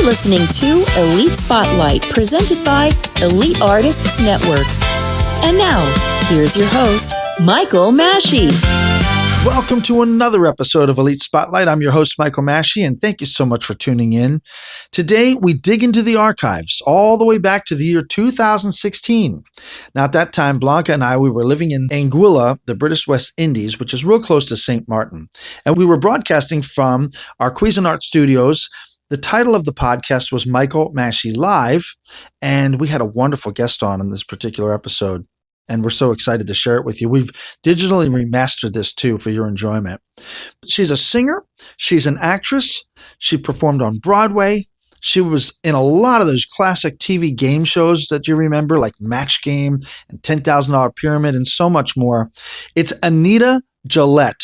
listening to Elite Spotlight, presented by Elite Artists Network. And now, here's your host, Michael Masci. Welcome to another episode of Elite Spotlight. I'm your host, Michael Masci, and thank you so much for tuning in. Today, we dig into the archives all the way back to the year 2016. Now, at that time, Blanca and I, we were living in Anguilla, the British West Indies, which is real close to St. Martin. And we were broadcasting from our Cuisinart studios. The title of the podcast was Michael Masci Live, and we had a wonderful guest on in this particular episode. And we're so excited to share it with you. We've digitally remastered this too for your enjoyment. She's a singer. She's an actress. She performed on Broadway. She was in a lot of those classic TV game shows that you remember, like Match Game and $10,000 Pyramid and so much more. It's Anita Gillette.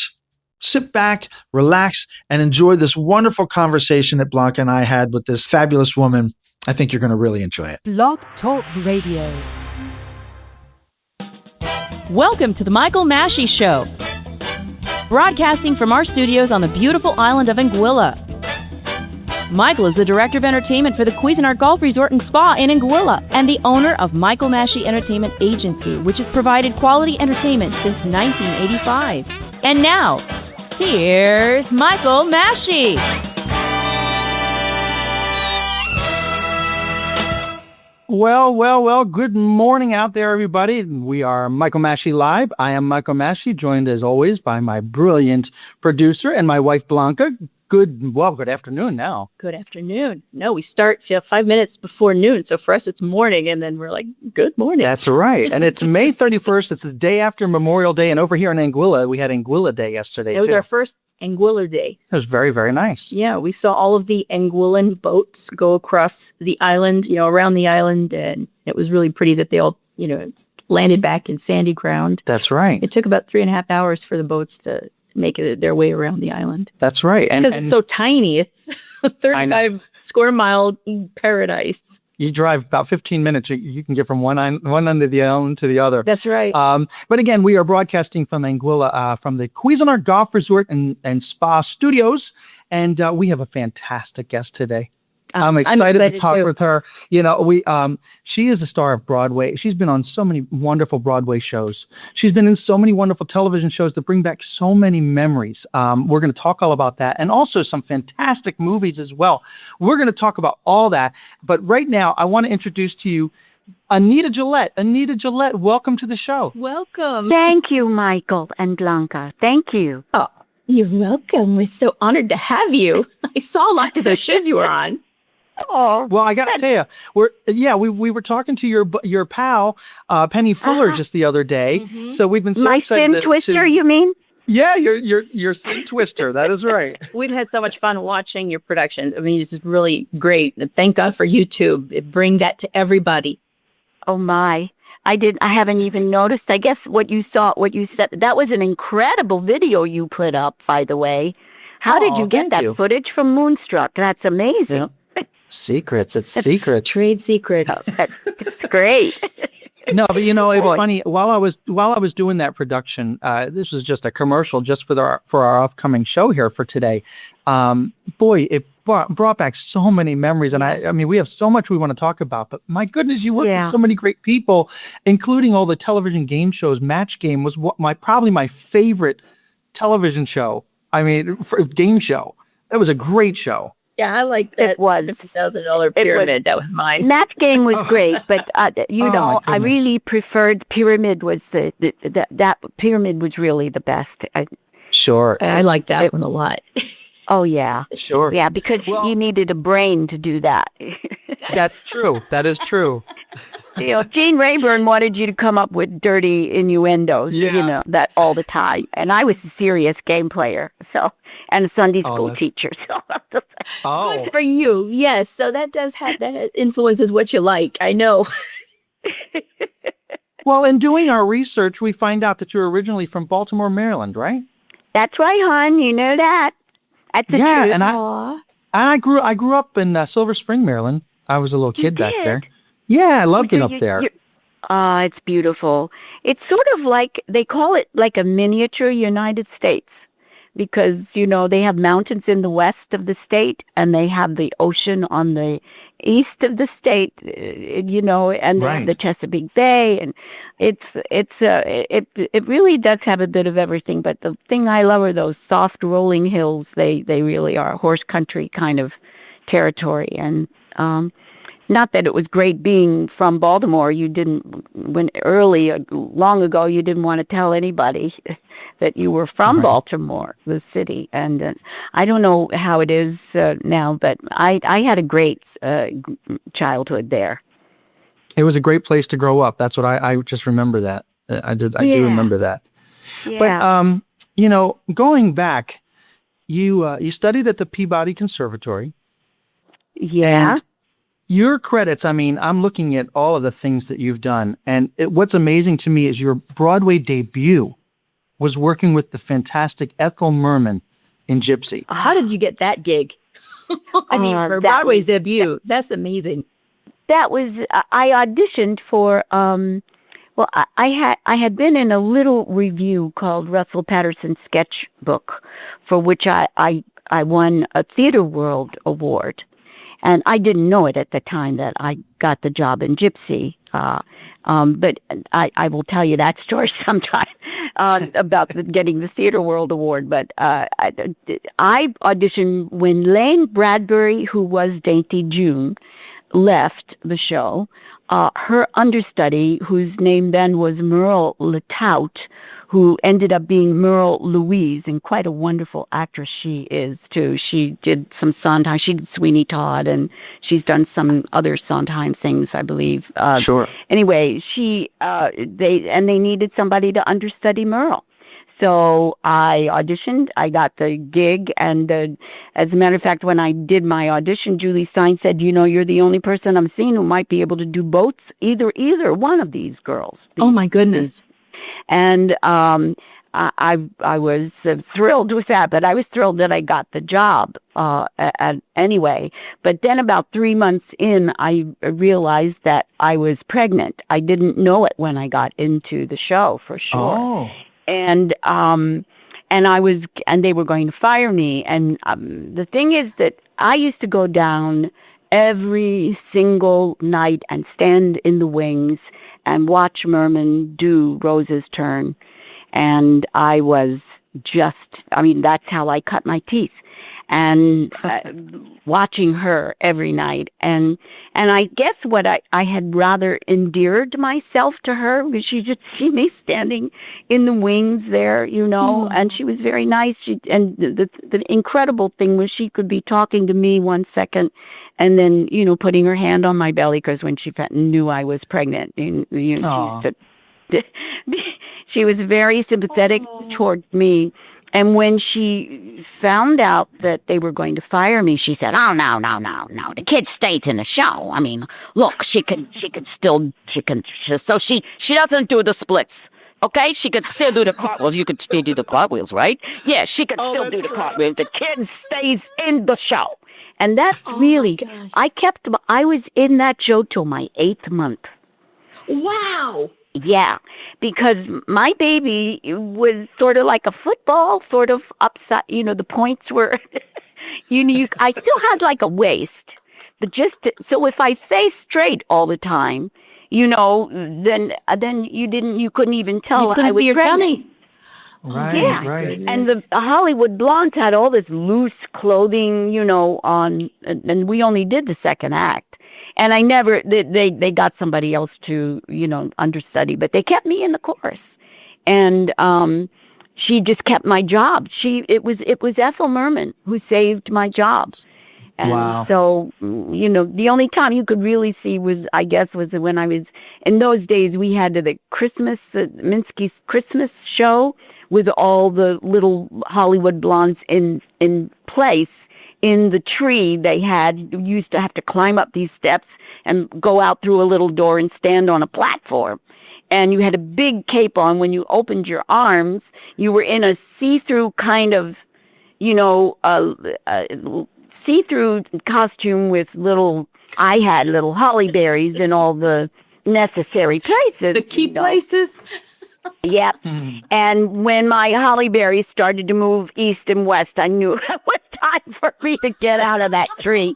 Sit back, relax, and enjoy this wonderful conversation that Blanca and I had with this fabulous woman. I think you're going to really enjoy it. Blog Talk Radio. Welcome to the Michael Masci Show, broadcasting from our studios on the beautiful island of Anguilla. Michael is the Director of Entertainment for the Cuisinart Golf Resort and Spa in Anguilla and the owner of Michael Masci Entertainment Agency, which has provided quality entertainment since 1985. And now, here's Michael Masci. Well, good morning out there, everybody. We are Michael Masci Live. I am Michael Masci, joined as always by my brilliant producer and my wife, Blanca. Good afternoon now. Good afternoon. No, we start 5 minutes before noon, so for us it's morning, and then we're like, good morning. That's right. And it's May 31st. It's the day after Memorial Day, and over here in Anguilla, we had Anguilla Day yesterday. It was our first Anguilla Day. It was very, very nice. Yeah, we saw all of the Anguillan boats go across the island, around the island, and it was really pretty that they all, landed back in sandy ground. That's right. It took about 3.5 hours for the boats to make their way around the island. That's right. And it's so tiny. It's a 35 square mile paradise. You drive about 15 minutes. You can get from one end of the island to the other. That's right. But again, we are broadcasting from Anguilla, from the Cuisinart Golf Resort and Spa Studios. And we have a fantastic guest today. I'm excited to talk with her. She is a star of Broadway. She's been on so many wonderful Broadway shows. She's been in so many wonderful television shows that bring back so many memories. We're going to talk all about that, and also some fantastic movies as well. We're going to talk about all that. But right now, I want to introduce to you Anita Gillette. Anita Gillette, welcome to the show. Welcome. Thank you, Michael and Blanca. Thank you. Oh, you're welcome. We're so honored to have you. I saw a lot of those shows you were on. Oh, well, I got to tell you, we were talking to your pal Penny Fuller just the other day. Mm-hmm. So we've been my fin twister. You mean? Yeah, your fin twister. That is right. We've had so much fun watching your production. I mean, it's really great. Thank God for YouTube. It bring that to everybody. Oh my! I haven't even noticed. I guess what you said. That was an incredible video you put up. By the way, how did you get that footage from Moonstruck? That's amazing. Yeah. Secrets. It's secret. Trade secret. Great. No, but it was funny. While I was doing that production, this was just a commercial just for our upcoming show here for today. It brought back so many memories, and I mean, we have so much we want to talk about. But my goodness, you work with so many great people, including all the television game shows. Match Game was probably my favorite television show. I mean, game show. That was a great show. Yeah, I like that. It was $50,000 pyramid. That was mine. Match Game was great, but I really preferred Pyramid. That Pyramid was really the best. Sure, I like that one a lot. Oh yeah, sure. Yeah, because you needed a brain to do that. That's true. That is true. Gene Rayburn wanted you to come up with dirty innuendos, that all the time. And I was a serious game player, and a Sunday school teacher. Good for you, yes. So that influences what you like. I know. Well, in doing our research, we find out that you're originally from Baltimore, Maryland, right? That's right, hon. You know that. At the truth. And I grew up in Silver Spring, Maryland. I was a little kid back there. Yeah, I loved it up there. It's beautiful. It's sort of like, they call it like a miniature United States. because, they have mountains in the west of the state and they have the ocean on the east of the state, and Right. the Chesapeake Bay. And it really does have a bit of everything. But the thing I love are those soft rolling hills. They really are horse country kind of territory. And, not that it was great being from Baltimore. You long ago, you didn't want to tell anybody that you were from Baltimore, the city. And I don't know how it is now, but I had a great childhood there. It was a great place to grow up. That's what I just remember that. I do remember that. Yeah. But, going back, you studied at the Peabody Conservatory. Yeah. And your credits, I'm looking at all of the things that you've done. And what's amazing to me is your Broadway debut was working with the fantastic Ethel Merman in Gypsy. How did you get that gig? For Broadway's debut, that's amazing. That was, I auditioned for, I had been in a little review called Russell Patterson's Sketchbook, for which I won a Theater World Award. And I didn't know it at the time that I got the job in Gypsy. But I will tell you that story sometime about getting the Theater World Award. But I auditioned when Lane Bradbury, who was Dainty June, left the show. Her understudy, whose name then was Merle Latout, who ended up being Merle Louise, and quite a wonderful actress she is, too. She did some Sondheim. She did Sweeney Todd, and she's done some other Sondheim things, I believe. Sure. Anyway, they needed somebody to understudy Merle. So I auditioned, I got the gig, and as a matter of fact, when I did my audition, Julie Stein said, you're the only person I'm seeing who might be able to do both, either one of these girls. Oh, my goodness. And I was thrilled with that, but I was thrilled that I got the job anyway. But then about 3 months in, I realized that I was pregnant. I didn't know it when I got into the show, for sure. Oh. And they were going to fire me. And the thing is that I used to go down every single night and stand in the wings and watch Merman do Rose's Turn. And I was that's how I cut my teeth. And watching her every night. And I guess what I had rather endeared myself to her, because she me standing in the wings there, and she was very nice. And the incredible thing was she could be talking to me 1 second and then, putting her hand on my belly, because when she knew I was pregnant, she was very sympathetic toward me. And when she found out that they were going to fire me, she said, "Oh, no. The kid stayed in the show. Look, she can. So she doesn't do the splits. Okay? She could still do the cartwheels. You could still do the cartwheels, right? Yeah, she could still do the cartwheels. The kid stays in the show." And that really, I was in that show till my 8th month. Wow. Yeah, because my baby was sort of like a football, sort of upside, the points were, I still had like a waist, but so if I say straight all the time, then you couldn't even tell I was pregnant. Right, Yeah. right. And the Hollywood blondes had all this loose clothing, on, and we only did the second act. And I never, they got somebody else to, understudy, but they kept me in the chorus. And she just kept my job. It was Ethel Merman who saved my job. And Wow. so, the only time you could really see was when I was, in those days, we had the Christmas, Minsky's Christmas show with all the little Hollywood blondes in place. In the tree, you used to have to climb up these steps and go out through a little door and stand on a platform. And you had a big cape on. When you opened your arms, you were in a see-through kind of, see-through costume with I had little holly berries in all the necessary places. The key places? Yep. And when my holly berries started to move east and west, I knew it was time for me to get out of that tree.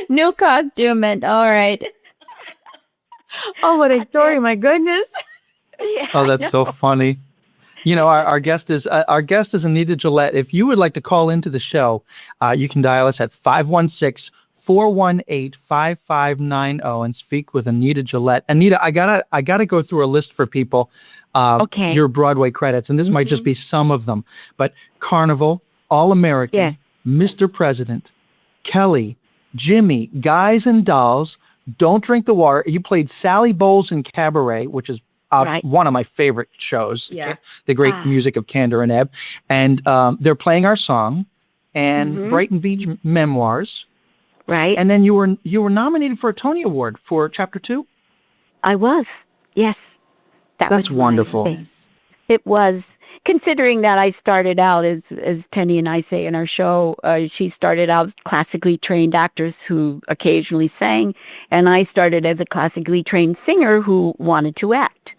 New costume, and all right. Oh, what a story! My goodness. Yeah. Oh, that's so funny. You know, our guest is Anita Gillette. If you would like to call into the show, you can dial us at 516-418-5590 and speak with Anita Gillette. Anita, I gotta go through a list for people. Okay. Your Broadway credits, and this might just be some of them, but Carnival, All American, Yeah. Mr. President, Kelly, Jimmy, Guys and Dolls, Don't Drink the Water. You played Sally Bowles in Cabaret, which is Right. one of my favorite shows. Yeah. The great music of Candor and Ebb. And they're playing our song and Brighton Beach Memoirs. Right. And then you were nominated for a Tony Award for Chapter 2. I was. Yes. That's wonderful. thing. It was, considering that I started out, as Tenny and I say in our show, she started out as classically trained actors who occasionally sang, and I started as a classically trained singer who wanted to act.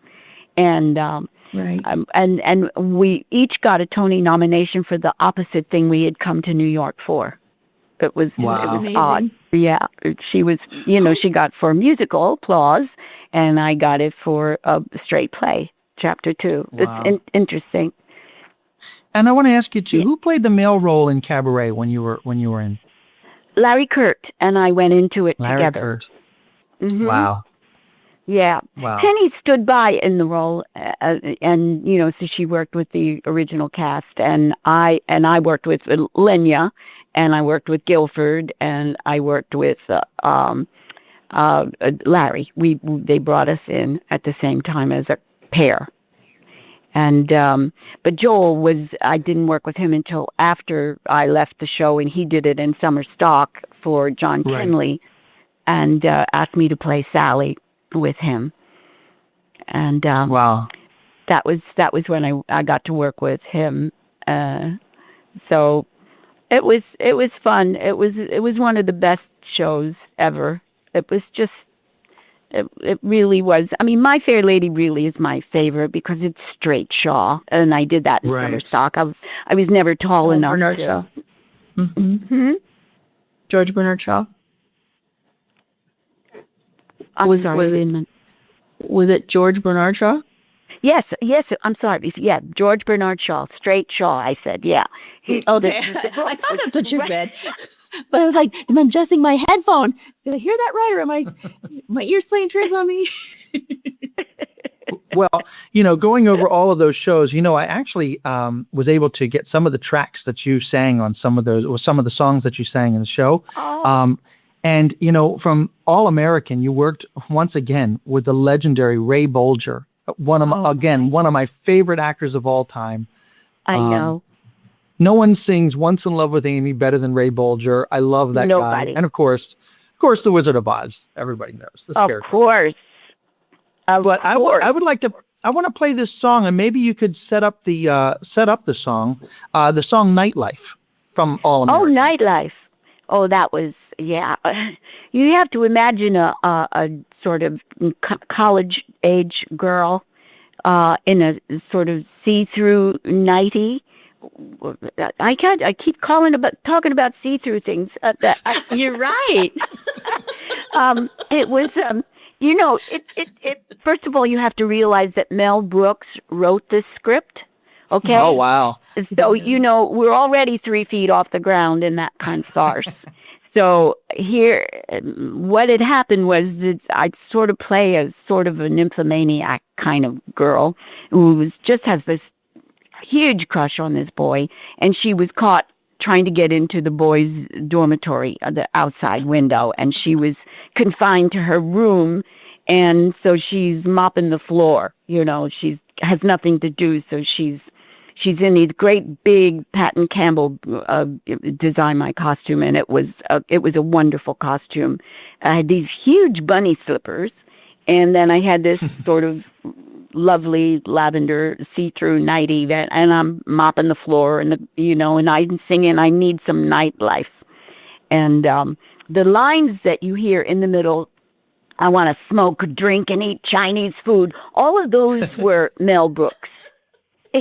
And Right. and we each got a Tony nomination for the opposite thing we had come to New York for. It was Amazing. odd. Yeah, she was, she got for musical applause, and I got it for a straight play, Chapter 2. Wow. It's interesting. And I want to ask you too, who played the male role in Cabaret when you were in? Larry Kurt and I went into it Larry together. Kurt. Mhm. Wow. Yeah. Wow. Penny stood by in the role, and so she worked with the original cast, and I worked with Lenya, and I worked with Guilford, and I worked with Larry. They brought us in at the same time as a pair, and but Joel I didn't work with him until after I left the show, and he did it in summer stock for John Right. Kenley, and asked me to play Sally with him, and Wow. that was when I got to work with him. So it was fun. It was one of the best shows ever. It was just it really was. I mean, My Fair Lady really is my favorite because it's straight Shaw, and I did that in Right. summer stock. I was never tall enough. Bernard to- Shaw. Mhm. George Bernard Shaw. I'm Was- sorry. was- wait a minute. Was it George Bernard Shaw? Yes. I'm sorry. Yeah, George Bernard Shaw, straight Shaw. I said, yeah. Oh, I thought that's what you read. But I was like, am I adjusting my headphone? Did I hear that right? Or am I my ears playing tricks on me? Well, going over all of those shows, I actually was able to get some of the tracks that you sang on some of those, or some of the songs that you sang in the show. Oh. And, from All American, you worked once again with the legendary Ray Bolger, one of my favorite actors of all time. I know. No one sings Once in Love with Amy better than Ray Bolger. I love that Nobody. guy. And of course, the Wizard of Oz. Everybody knows. The Of scarecrow. course. But I want to play this song, and maybe you could set up the song Nightlife from All Oh, American. Nightlife. Oh, that was, yeah. You have to imagine a sort of college age girl in a sort of see-through nightie. I keep talking about see-through things. You're right. It was, first of all, you have to realize that Mel Brooks wrote this script. Okay. Oh, wow. So, we're already 3 feet off the ground in that kind of farce. So here, what had happened was I'd sort of play as sort of an nymphomaniac kind of girl who has this huge crush on this boy. And she was caught trying to get into the boys' dormitory, the outside window. And she was confined to her room. And so she's mopping the floor, she has nothing to do. So she's in the great big Patton Campbell designed my costume, and it was a wonderful costume. I had these huge bunny slippers, and then I had this sort of lovely lavender see-through nightie and I'm mopping the floor, and and I'm singing "I Need Some Nightlife," and the lines that you hear in the middle I want to smoke, drink, and eat Chinese food. All of those were Mel Brooks.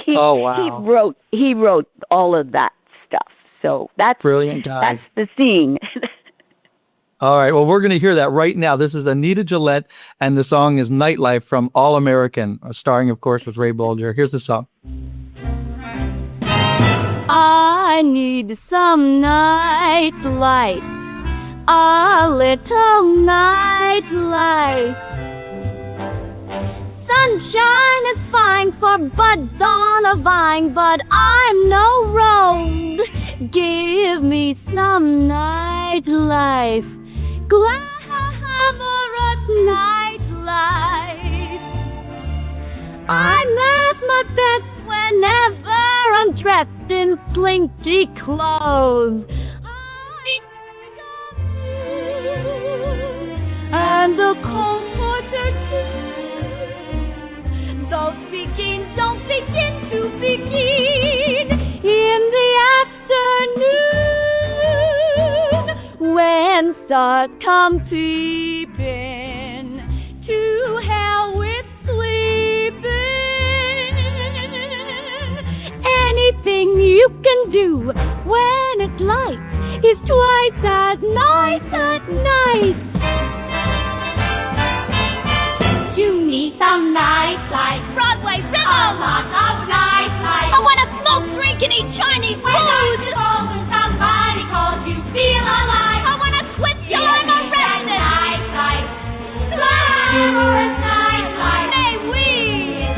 Oh, wow. He wrote all of that stuff. So that's Brilliant guy. That's the thing. All right. Well, we're going to hear that right now. This is Anita Gillette, and the song is Nightlife from All American, starring, of course, with Ray Bolger. Here's the song. I need some night light, a little night light. Sunshine is fine for bud on a vine, but I'm no road. Give me some night life, glamorous night light. I nest my bed whenever I'm trapped in plenty clothes. And the comforter too. Don't begin to begin in the afternoon when sun comes sleeping. To hell with sleeping. Anything you can do when it's light is twice at night, You need some nightlight. Broadway rhythm. A lot of nightlight. I want to smoke, drink, and eat Chinese food. When somebody calls you, feel alive. I want to twist your arm around it. Nightlight. Glamorous nightlight. May we?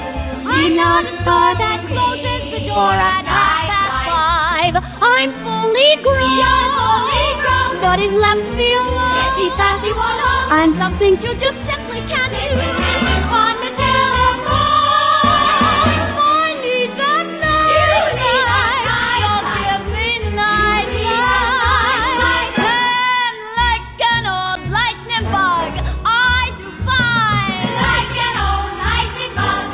You know the door that closes the door at 5:30. I'm fully grown. You're fully grown. But it's left behind. He does he want on something you just simply can't do. On the telephone. I need that night. So give me night light. And like an old lightning bug, I do fine. Like an old lightning bug,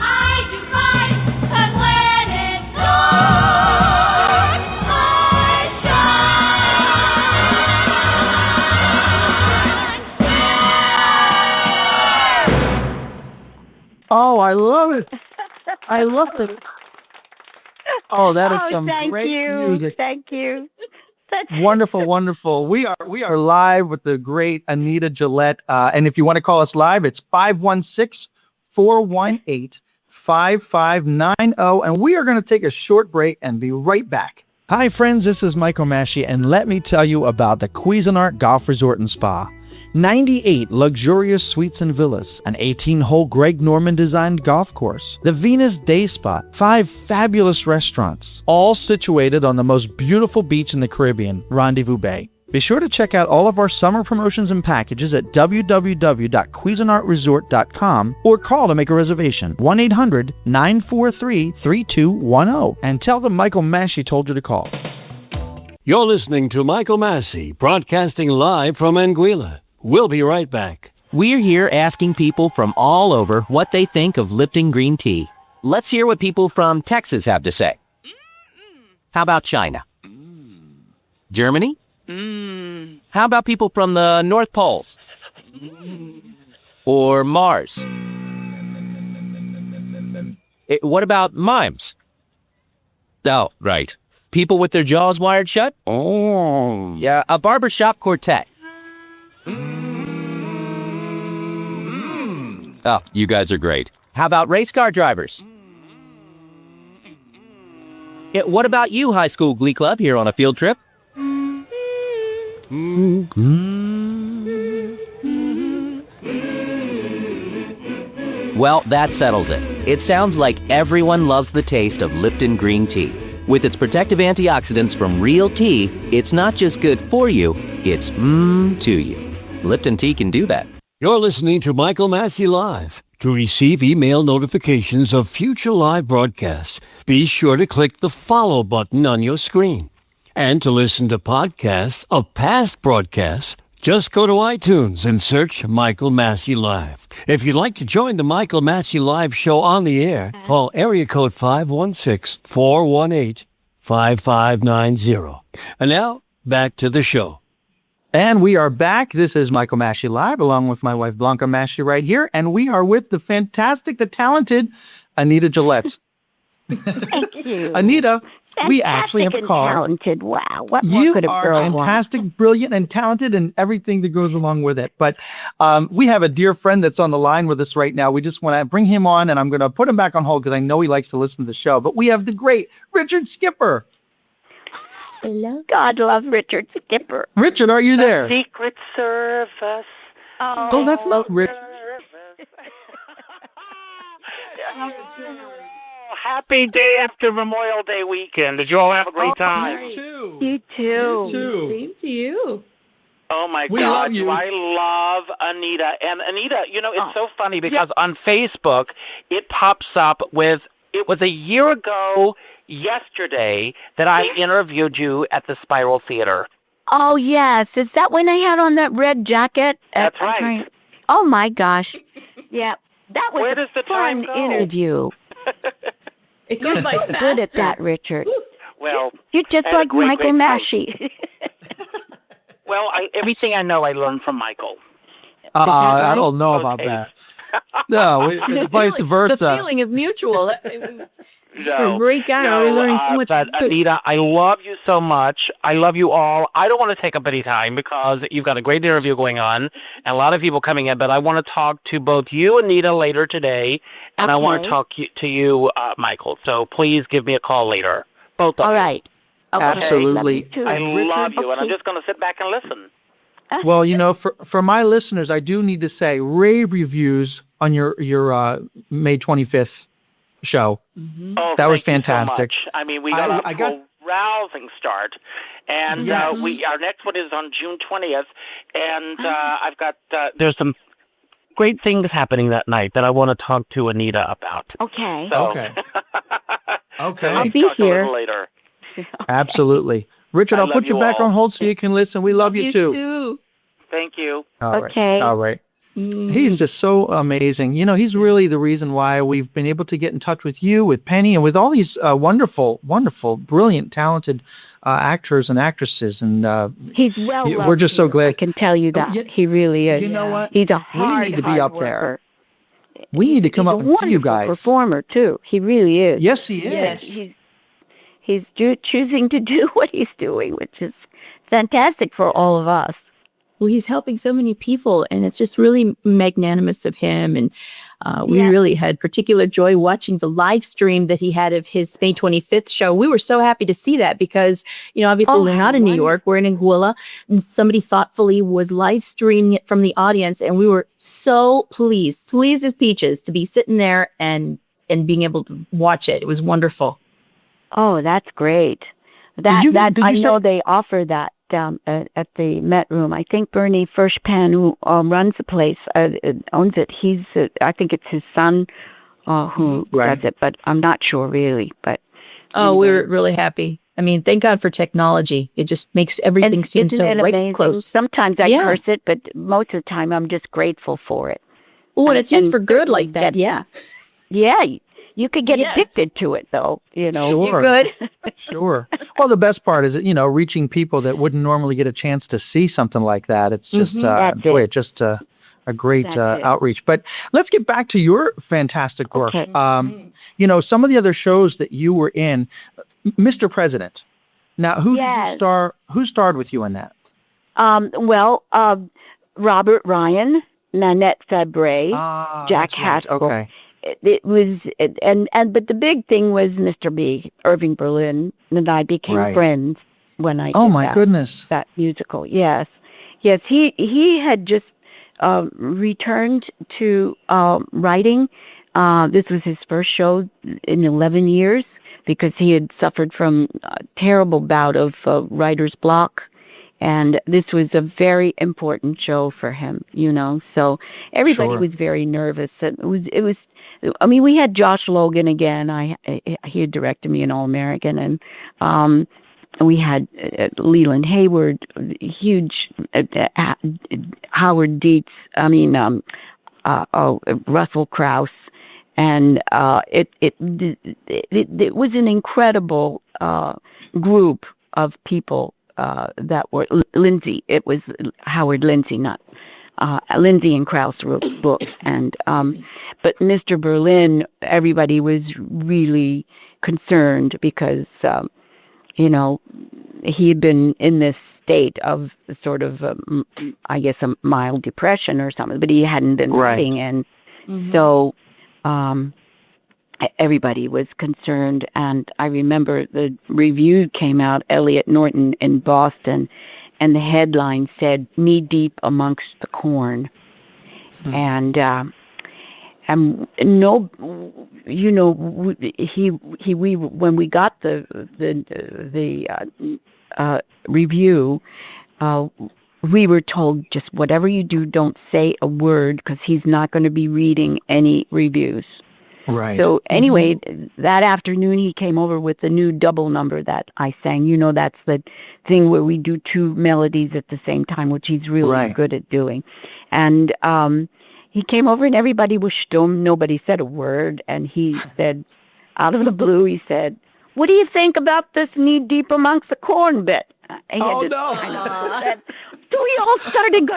I do fine. And when it's dark, I shine. Oh, I love it. I love it. Oh, that is some great music. Thank you. Wonderful, wonderful. We are live with the great Anita Gillette. And if you want to call us live, it's 516-418-5590. And we are going to take a short break and be right back. Hi, friends. This is Michael Masci, and let me tell you about the Cuisinart Golf Resort and Spa. 98 luxurious suites and villas, an 18-hole Greg Norman designed golf course, the Venus Day Spa, 5 fabulous restaurants, all situated on the most beautiful beach in the Caribbean, Rendezvous Bay. Be sure to check out all of our summer promotions and packages at www.cuisinartresort.com or call to make a reservation, 1-800-943-3210, and tell them Michael Masci told you to call. You're listening to Michael Masci, broadcasting live from Anguilla. We'll be right back. We're here asking people from all over what they think of Lipton green tea. Let's hear what people from Texas have to say. How about China? Germany? How about people from the North Poles? Or Mars? What about mimes? Oh, right. People with their jaws wired shut? Oh. Yeah, a barbershop quartet. Oh, you guys are great. How about race car drivers? What about you, high school glee club, here on a field trip? Well, that settles it. It sounds like everyone loves the taste of Lipton green tea. With its protective antioxidants from real tea, it's not just good for you, it's to you. Lipton tea can do that. You're listening to Michael Masci Live. To receive email notifications of future live broadcasts, be sure to click the follow button on your screen. And to listen to podcasts of past broadcasts, just go to iTunes and search Michael Masci Live. If you'd like to join the Michael Masci Live show on the air, call area code 516-418-5590. And now, back to the show. And we are back. This is Michael Masci Live, along with my wife, Blanca Masci, right here. And we are with the fantastic, the talented Anita Gillette. Thank you. Anita, Fantastic we actually have a call. Talented. Wow. What more You could a are girl want? fantastic, brilliant, and talented, and everything that goes along with it. But we have a dear friend that's on the line with us right now. We just want to bring him on, and I'm going to put him back on hold because I know he likes to listen to the show. But we have the great Richard Skipper. Hello. God love Richard Skipper. Richard, are you there? Secret Service. Oh, that's not Richard. Happy day after Memorial Day weekend. Did you all have a great time? You too. Same to you. Oh my We God, love you. do I love Anita. And Anita, it's so funny because on Facebook, it pops up with, it was a year ago yesterday that I interviewed you at the Spiral Theater. Oh, yes. Is that when I had on that red jacket? That's right. Oh, my gosh. Yeah. That was Where does the time go? interview. It goes by fast. Good at that, Richard. Well, You're just had a like great, Michael great time. Masci. Well, everything I know I learned from Michael. I don't know about Okay. that. No, it's vice versa. The feeling is mutual. No, Great guy. We're learning so much. but Anita, I love you so much. I love you all. I don't want to take up any time because you've got a great interview going on and a lot of people coming in, but I want to talk to both you, Anita, later today, and I want to talk to you, Michael. So please give me a call later. Both of All you. right. Okay. Absolutely. I love you, and I'm just going to sit back and listen. Well, for my listeners, I do need to say rave reviews on your May 25th show. Oh, That was thank you so fantastic. much. I mean, we got off I to got- a rousing start, and our next one is on June 20th, and I've got there's some great things happening that night that I want to talk to Anita about. Okay. So, Okay. Okay. I'll be talk a here. little later. Absolutely. Richard, I I'll put love you you back all. on hold so you can listen. We love you too. too. Thank you. All right. Okay. All right. He's just so amazing. He's really the reason why we've been able to get in touch with you, with Penny, and with all these wonderful, wonderful, brilliant, talented actors and actresses. And He's well loved. we're just so here. glad. I can tell you that. He really is. You know what? He's a We hard, need to be hard up there. worker. We need to come He's up a with you wonderful guys. performer, too. He really is. Yes, he is. Yes. He's choosing to do what he's doing, which is fantastic for all of us. Well, he's helping so many people, and it's just really magnanimous of him. And we really had particular joy watching the live stream that he had of his May 25th show. We were so happy to see that because, obviously we're not in New York, we're in Anguilla, and somebody thoughtfully was live streaming it from the audience, and we were so pleased as peaches to be sitting there and being able to watch it. It was wonderful. Oh, that's great. Did you I know start- they offer that down at the Met Room. I think Bernie Firshpan, who runs the place, owns it. He's, I think it's his son who runs it, but I'm not sure really. But Oh, we were really happy. I mean, thank God for technology. It just makes everything seem isn't so it right amazing? close. Sometimes I Yeah. curse it, but most of the time I'm just grateful for it. Oh, and it's And- in for good like that. Yeah. Yeah, you could get Yes. addicted to it, though. Sure. Good. Sure. Well, the best part is, reaching people that wouldn't normally get a chance to see something like that. It's just, That's boy, it. it's just a great That's it. outreach. But let's get back to your fantastic work. Okay. Some of the other shows that you were in, Mr. President. Now, who starred with you in that? Robert Ryan, Nanette Fabre, Jack that's right. Haskell. Okay. It was, but the big thing was Mr. B, Irving Berlin, and I became Right. friends when I Oh did my goodness. that musical. Yes. He had just returned to writing. This was his first show in 11 years because he had suffered from a terrible bout of writer's block. And this was a very important show for him, So everybody Sure. was very nervous. It was. I mean, we had Josh Logan again. He had directed me in All American, and we had Leland Hayward, huge Howard Dietz. Russell Krauss, and it was an incredible group of people that were Lindsay. It was Howard Lindsay, not Lindsay and Krauss wrote the book. And but Mr. Berlin, everybody was really concerned because he had been in this state of sort of, I guess, a mild depression or something, but he hadn't been writing. And so everybody was concerned. And I remember the review came out, Elliot Norton in Boston, and the headline said, "Knee deep amongst the corn." And no, we when we got the review, we were told, just whatever you do, don't say a word, because he's not going to be reading any reviews. Right. So anyway, that afternoon he came over with the new double number that I sang. That's the thing where we do two melodies at the same time, which he's really good at doing. And he came over and everybody was stumm. Nobody said a word. And he said, out of the blue, he said, "What do you think about this knee deep amongst the corn bit?" No. So we all started,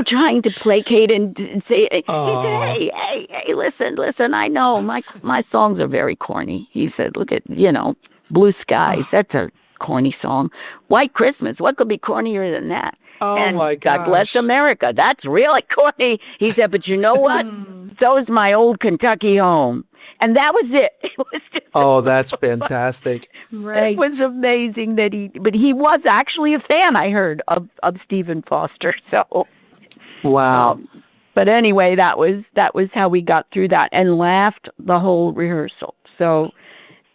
trying to placate and say, he said, hey, listen, I know my songs are very corny. He said, look at, Blue Skies, that's a corny song. White Christmas, what could be cornier than that? And my God Bless America, that's really corny. He said, but you know what? That was my old Kentucky home. And that was it. It was just that's fantastic. Right. It was amazing that he was actually a fan, I heard, of Stephen Foster. So, wow. But anyway, that was how we got through that and laughed the whole rehearsal. So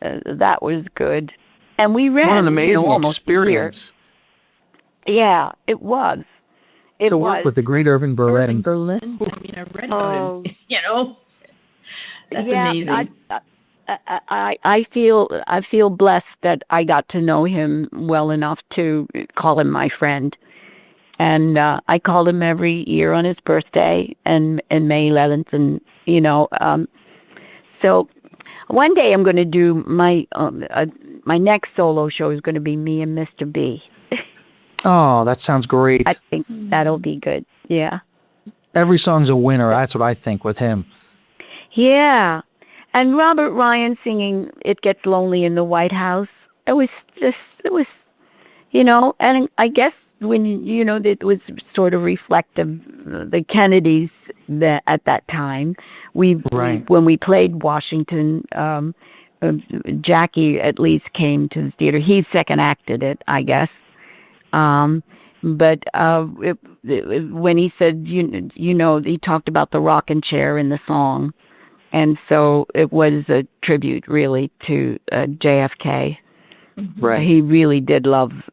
that was good. And we ran What an amazing almost experience. Yeah, it was. To work with the great Irving Berlin. Berlin. I mean, I read about him. That's amazing. I feel blessed that I got to know him well enough to call him my friend, and I called him every year on his birthday and May 11th, and so one day I'm going to do my next solo show is going to be me and Mr. B. Oh, that sounds great. I think that'll be good. Yeah. Every song's a winner. That's what I think with him. Yeah. And Robert Ryan singing "It Gets Lonely in the White House." It was, and I guess when, it was sort of reflective, the Kennedys at that time, when we played Washington, Jackie at least came to the theater. He second acted it, I guess. But when he said, he talked about the rocking chair in the song. And so it was a tribute, really, to JFK. Right. He really did love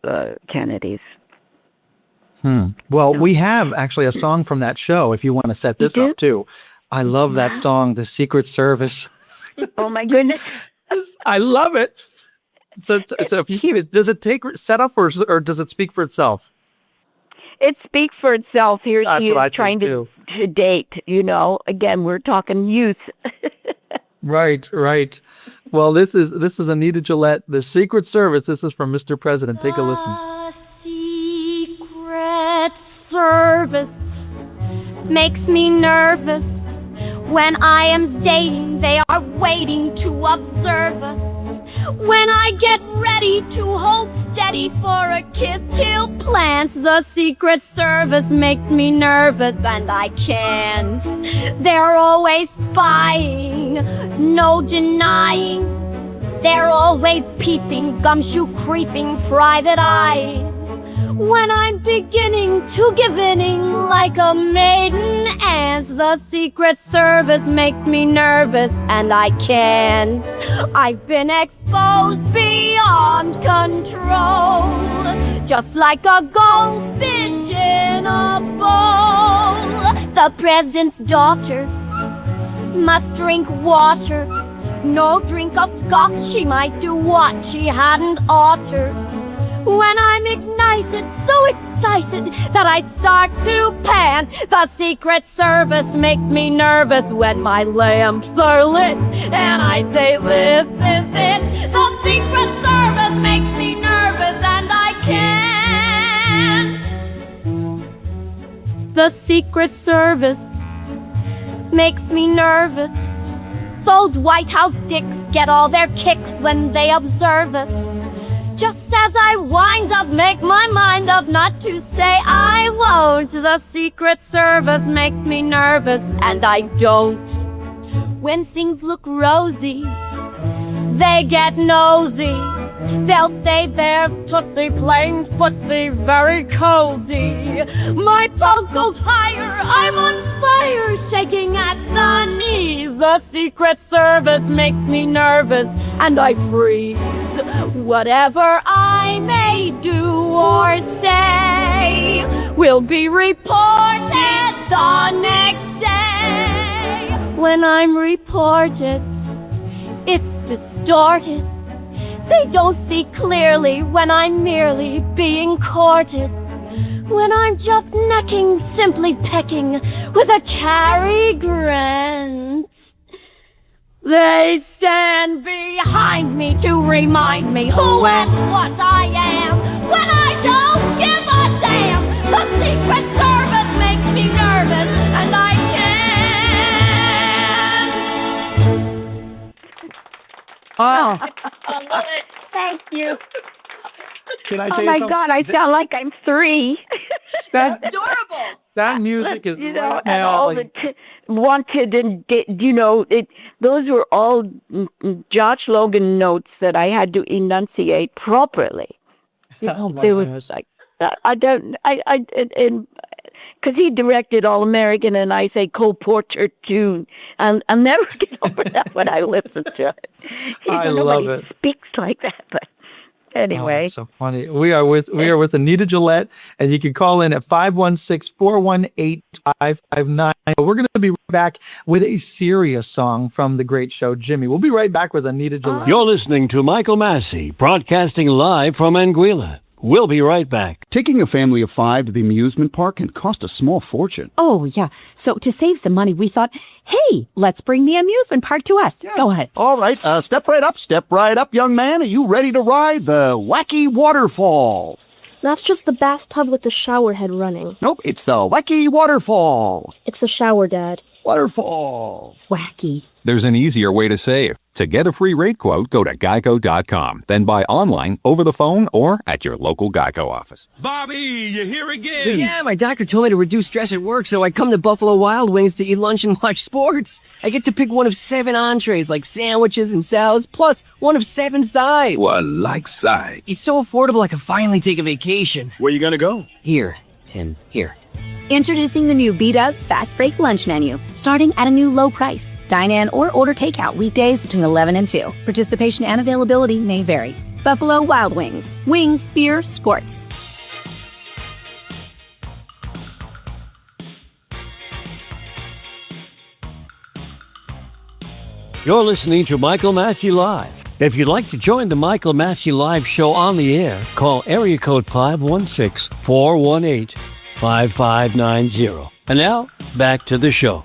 Kennedys. Well, we have actually a song from that show, if you want to set this up, too. I love that song, The Secret Service. Oh, my goodness. I love it. So if you keep it, does it take set up or does it speak for itself? It speaks for itself. Here, trying to date, Again, we're talking youth. Right. Well, this is Anita Gillette, The Secret Service. This is from Mr. President. Take a listen. Secret Service makes me nervous. When I am dating, they are waiting to observe us. When I get ready to hold steady for a kiss, he'll plans. The Secret Service make me nervous, and I can't. They're always spying, no denying. They're always peeping, gumshoe creeping, private eye. When I'm beginning to give in like a maiden ants, the Secret Service make me nervous, and I can't. I've been exposed beyond control, just like a goldfish in a bowl. The president's daughter must drink water. No drink of cock, she might do what she hadn't oughter. When I'm ignited, so excited that I'd start to pan. The Secret Service make me nervous when my lamps are lit and they live with it. The Secret Service makes me nervous, and I can't. The Secret Service makes me nervous. Old White House dicks get all their kicks when they observe us. Just as I wind up, make my mind up not to say I won't. The Secret Service make me nervous, and I don't. When things look rosy, they get nosy. Felt they there, tootsie plain, footy, very cozy. My boat goes higher, I'm on fire, shaking at the knees. The Secret Service make me nervous, and I freeze. Whatever I may do or say will be reported the next day. When I'm reported, it's distorted. They don't see clearly when I'm merely being courteous. When I'm just necking, simply pecking with a Cary Grant. They stand behind me to remind me who and what I am. When I don't give a damn, the Secret Service makes me nervous, and I can't. Oh. Thank you. Can I Oh tell my you something? God, I sound like I'm 3. That, Adorable. that music is You know, right and now. all Like, the wanted and those were all Josh Logan notes that I had to enunciate properly. You know, my they were goodness. like, because he directed All American, and I say Cole Porter tune. I'll never get over that when I listen to it. I love it. Speaks like that, but anyway. Oh, so funny. We are with Anita Gillette, and you can call in at 516-418-559. We're going to be back with a serious song from the great show Jimmy. We'll be right back with Anita Gillette. You're listening to Michael Masci, broadcasting live from Anguilla. We'll be right back. Taking a family of 5 to the amusement park can cost a small fortune. Oh, yeah. So to save some money, we thought, hey, let's bring the amusement park to us. Yeah. Go ahead. All right, step right up, young man. Are you ready to ride the wacky waterfall? That's just the bathtub with the shower head running. Nope, it's the wacky waterfall. It's the shower, Dad. Waterfall. Wacky. There's an easier way to save. To get a free rate quote, go to geico.com, then buy online, over the phone, or at your local Geico office. Bobby, you're here again. Yeah, my doctor told me to reduce stress at work, so I come to Buffalo Wild Wings to eat lunch and watch sports. I get to pick one of 7 entrees, like sandwiches and salads, plus one of 7 sides. Well, like sides. It's so affordable I can finally take a vacation. Where you gonna go? Here and here. Introducing the new Beat-Ups Fast Break Lunch Menu, starting at a new low price. Dine in or order takeout weekdays between 11 and 2. Participation and availability may vary. Buffalo Wild Wings. Wings, beer, sport. You're listening to Michael Masci Live. If you'd like to join the Michael Masci Live show on the air, call area code 516-418-5590. And now, back to the show.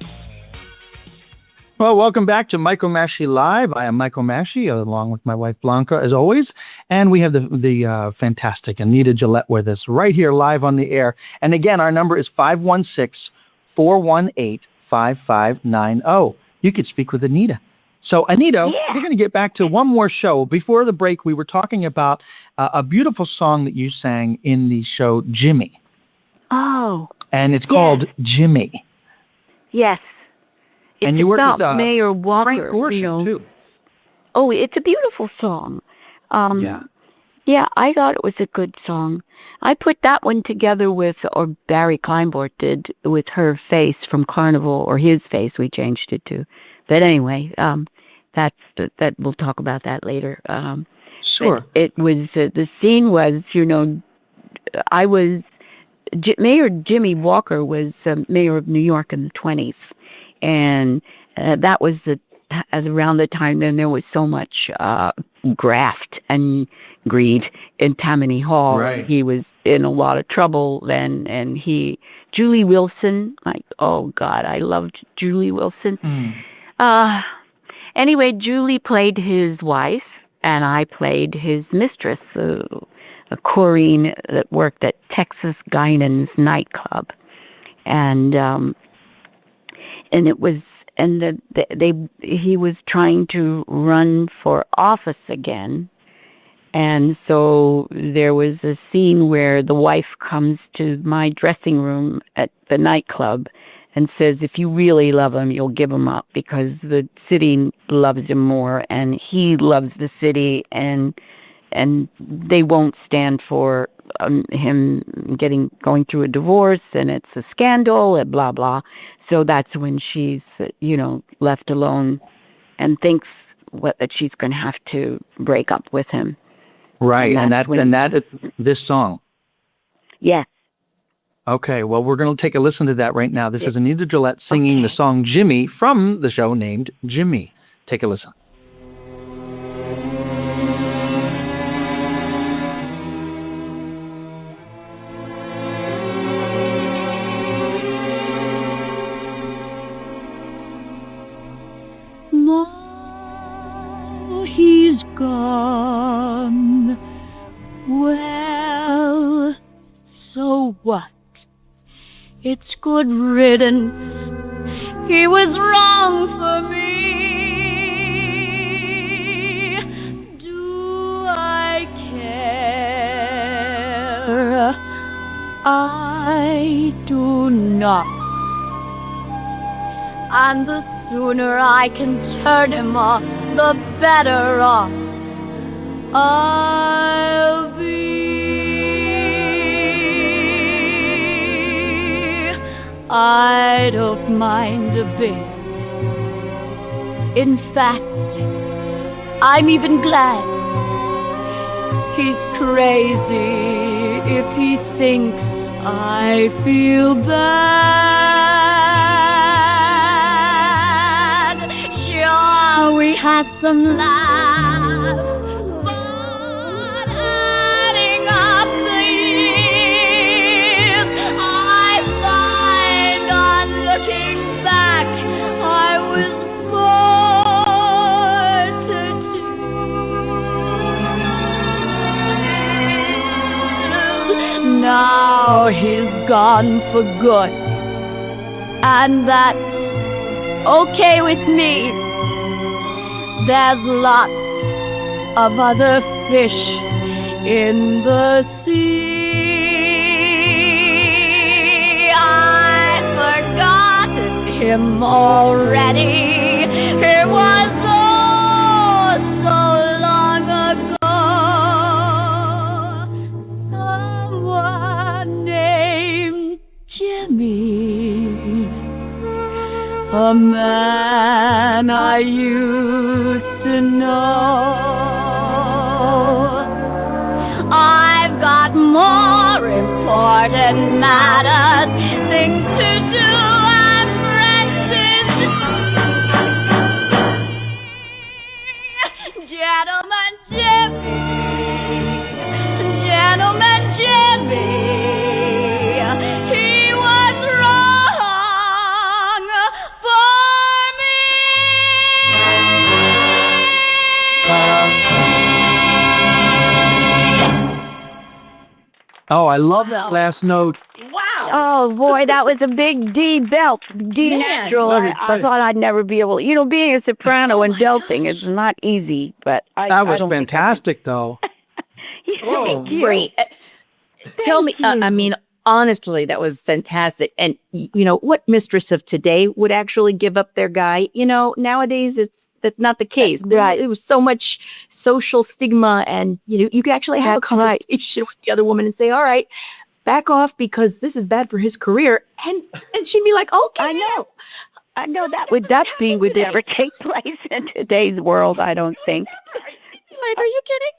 Well, welcome back to Michael Masci Live. I am Michael Masci, along with my wife Blanca, as always. And we have the fantastic Anita Gillette with us right here live on the air. And again, our number is 516-418-5590. You could speak with Anita. So, Anita, we're going to get back to one more show. Before the break, we were talking about a beautiful song that you sang in the show Jimmy. Oh. And it's called Jimmy. Yes. And you worked with Mayor Walker. too. Oh, it's a beautiful song. Yeah, I thought it was a good song. I put that one together with, or Barry Kleinbort did, with Her Face from Carnival, or His Face, we changed it to. But anyway, that we'll talk about that later. Sure. It was, the scene was, Mayor Jimmy Walker was mayor of New York in the 1920s. And that was around the time then there was so much graft and greed in Tammany Hall. Right. He was in a lot of trouble then, and Julie Wilson, oh God, I loved Julie Wilson. Anyway, Julie played his wife, and I played his mistress, Corrine, that worked at Texas Guinan's nightclub. and it was, and he was trying to run for office again. And so there was a scene where the wife comes to my dressing room at the nightclub and says, if you really love him, you'll give him up because the city loves him more and he loves the city, and they won't stand for him going through a divorce, and it's a scandal and blah, blah. So that's when she's, left alone and thinks that she's going to have to break up with him. Right, and that this song. Yeah. Okay, well, we're going to take a listen to that right now. This is Anita Gillette singing the song Jimmy from the show named Jimmy. Take a listen. Now he's gone. Well, so what? It's good riddance. He was wrong for me. Do I care? I do not. And the sooner I can turn him off, the better off I'll be. I don't mind a bit. In fact, I'm even glad. He's crazy. If he thinks I feel bad, sure, we had some laughs, but adding up the years, I find on looking back, I was born to do. Now he's gone for good, and that's okay with me. There's lots of other fish in the sea. I've forgotten him already. It was oh so long ago. Someone named Jimmy, a man I used to know. I've got more important matters, things to do and friends to see. Gentleman Jimmy, Gentleman Jimmy, he was wrong for me. Oh, I love that last note. Wow. Oh boy, that was a big D belt, D Man, natural. right. I thought I'd never be able. Being a soprano and belting is not easy. But That was fantastic, though. Thank you. Great. Tell me, I mean, honestly, that was fantastic. And, what mistress of today would actually give up their guy? Nowadays, that's not the case. Right. There was so much social stigma, and, you could actually have a conversation with the other woman and say, all right, back off because this is bad for his career. And she'd be like, okay. I know that would ever take place in today's world. I don't think. Like, are you kidding?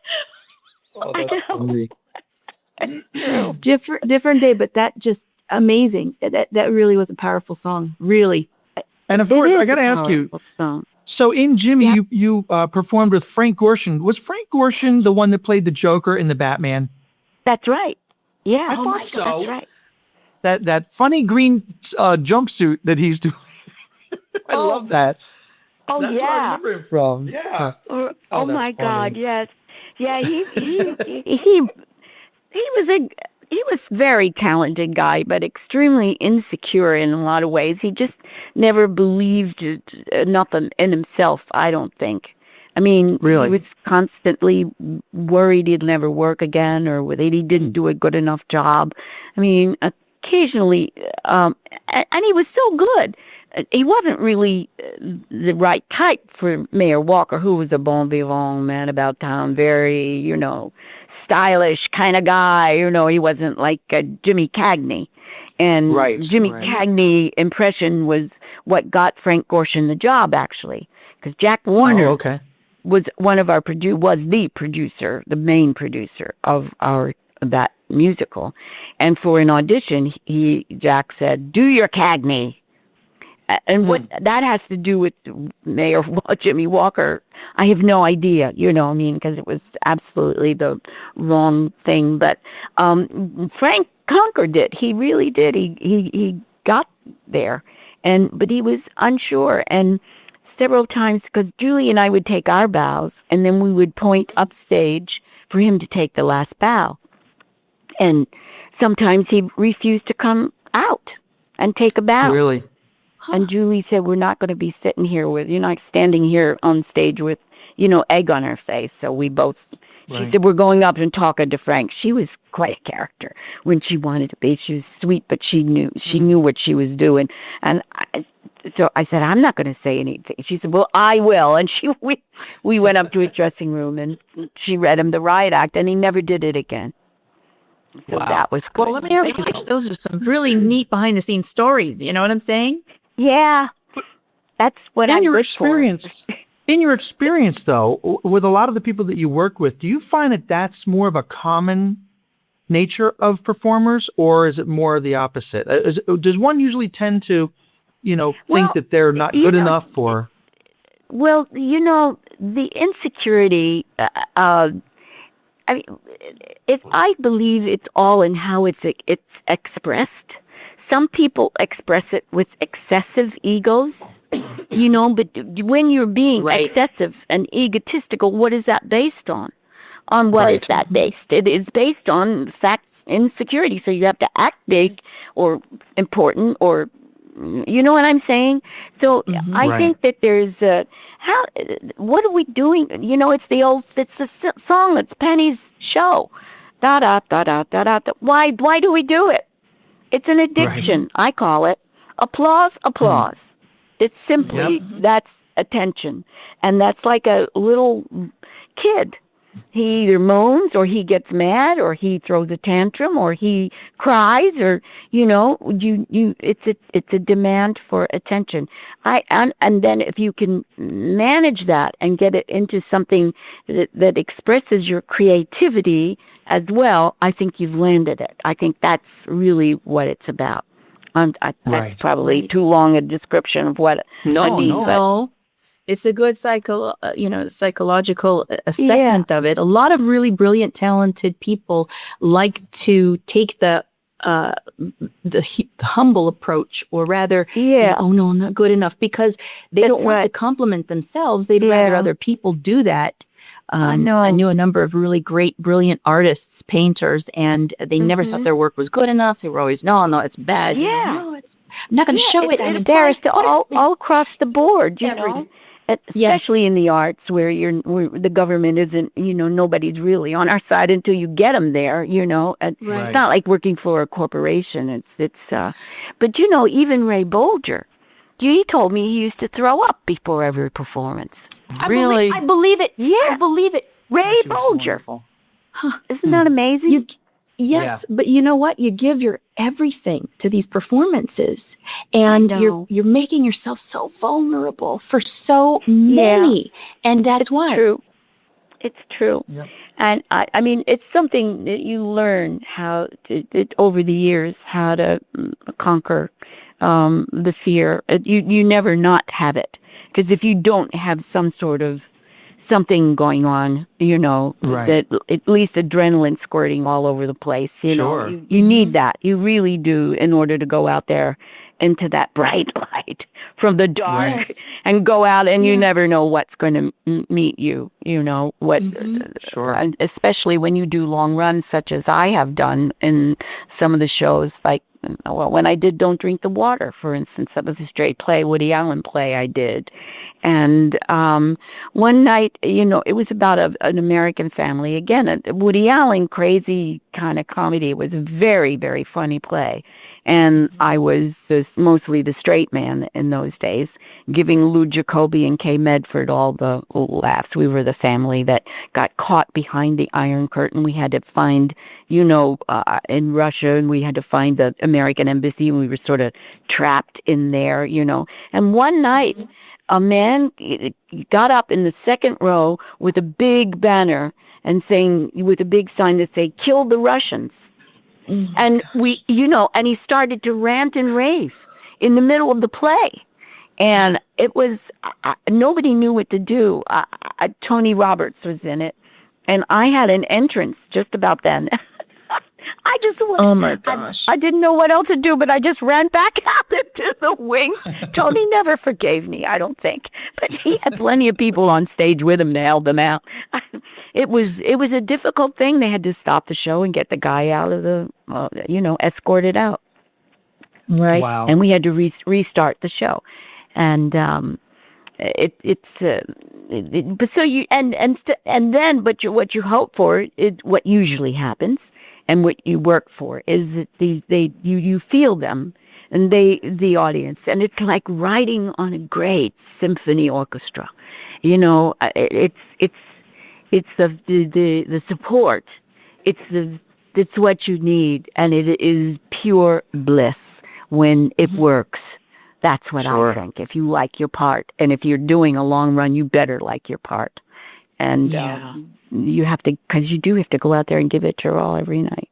Different day, but that just amazing. That really was a powerful song. Really. And of course, I got to ask you. So in Jimmy, you performed with Frank Gorshin. Was Frank Gorshin the one that played the Joker in the Batman? That's right. Yeah, I thought so. That's right. That funny green jumpsuit that he's doing. I love that. Oh That's yeah. where I remember him from. Yeah. Oh my that's God, funny. yes. Yeah, he was he was very talented guy, but extremely insecure in a lot of ways. He just never believed enough in himself, I don't think. I mean, Really? he was constantly worried he'd never work again or that he didn't do a good enough job. I mean, occasionally, and he was so good. He wasn't really the right type for Mayor Walker, who was a bon vivant man about town, very, stylish kind of guy. He wasn't like Jimmy Cagney. And Jimmy Cagney impression was what got Frank Gorshin the job, actually, because Jack Warner was one of our was the producer, the main producer of that musical. And for an audition, Jack said, "Do your Cagney." And what that has to do with Mayor Jimmy Walker, I have no idea, because it was absolutely the wrong thing. But Frank conquered it. He really did. He got there, but he was unsure. And several times, because Julie and I would take our bows, and then we would point upstage for him to take the last bow. And sometimes he refused to come out and take a bow. Really? And Julie said, "We're not going to be sitting here you're not standing here on stage with, egg on her face." So we both, she said, "We're going up and talking to Frank." She was quite a character when she wanted to be. She was sweet, but she knew what she was doing. And so I said, "I'm not going to say anything." She said, "Well, I will." And we went up to his dressing room and she read him the riot act, and he never did it again. So that was good. Well, let me ask you, those are some really neat behind the scenes stories. You know what I'm saying? Yeah, that's what I'm good for. In your experience, though, with a lot of the people that you work with, do you find that that's more of a common nature of performers, or is it more the opposite? Does one usually tend to, think that they're not good enough, or? Well, the insecurity. I believe it's all in how it's expressed. Some people express it with excessive egos, but when you're being excessive and egotistical, what is that based on? On what is that based? It is based on facts, insecurity. So you have to act big or important, or, you know what I'm saying? So I think that there's what are we doing? It's the song, it's Penny's show. Da da da da da da. Why do we do it? It's an addiction, I call it. Applause. It's simply, that's attention. And that's like a little kid. He either moans, or he gets mad, or he throws a tantrum, or he cries, or, it's a demand for attention. And then if you can manage that and get it into something that expresses your creativity as well, I think you've landed it. I think that's really what it's about. That's probably too long a description of what I did. No. It's a good psychological assessment of it. A lot of really brilliant, talented people like to take the humble approach, or rather, oh no, I'm not good enough, because they don't want to compliment themselves. They'd rather other people do that. I knew a number of really great, brilliant artists, painters, and they never thought their work was good enough. They were always, no, it's bad. Yeah. I'm not going to show it. I'm embarrassed all across the board, especially in the arts, where the government isn't, nobody's really on our side until you get them there, It's not like working for a corporation. But even Ray Bolger, he told me he used to throw up before every performance. I believe it. Yeah, I believe it. Ray Bolger. Isn't that amazing? Yes, but you know what? You give your everything to these performances, and you're making yourself so vulnerable for so many, and that is why. It's true. Yep. And I mean, it's something that you learn over the years, how to conquer the fear. You never not have it, because if you don't have some sort of something going on, that at least adrenaline squirting all over the place, you need that. You really do, in order to go out there into that bright light from the dark and go out, and you never know what's going to meet you, and especially when you do long runs such as I have done in some of the shows, like, well, when I did Don't Drink the Water, for instance, that was a straight play, Woody Allen play I did. And one night, it was about an American family. Again, a Woody Allen crazy kind of comedy. It was a very, very funny play. And I was mostly the straight man in those days, giving Lou Jacoby and Kay Medford all the laughs. We were the family that got caught behind the Iron Curtain. We had to find, in Russia, and we had to find the American embassy, and we were sort of trapped in there, And one night, a man got up in the second row with a big banner and with a big sign that say, "Kill the Russians." And and he started to rant and rave in the middle of the play. And it was, nobody knew what to do. Tony Roberts was in it. And I had an entrance just about then. I just went, oh my gosh. I didn't know what else to do, but I just ran back out into the wing. Tony never forgave me, I don't think. But he had plenty of people on stage with him to help him out. It was a difficult thing. They had to stop the show and get the guy out of the, escorted out. Right. Wow. And we had to restart the show. And what you hope for, what usually happens, and what you work for is that you feel them, and the audience, and it's like riding on a great symphony orchestra. It's the support. It's what you need, and it is pure bliss when it works. That's what I think. If you like your part, and if you're doing a long run, you better like your part. And you have to, because you do have to go out there and give it your all every night.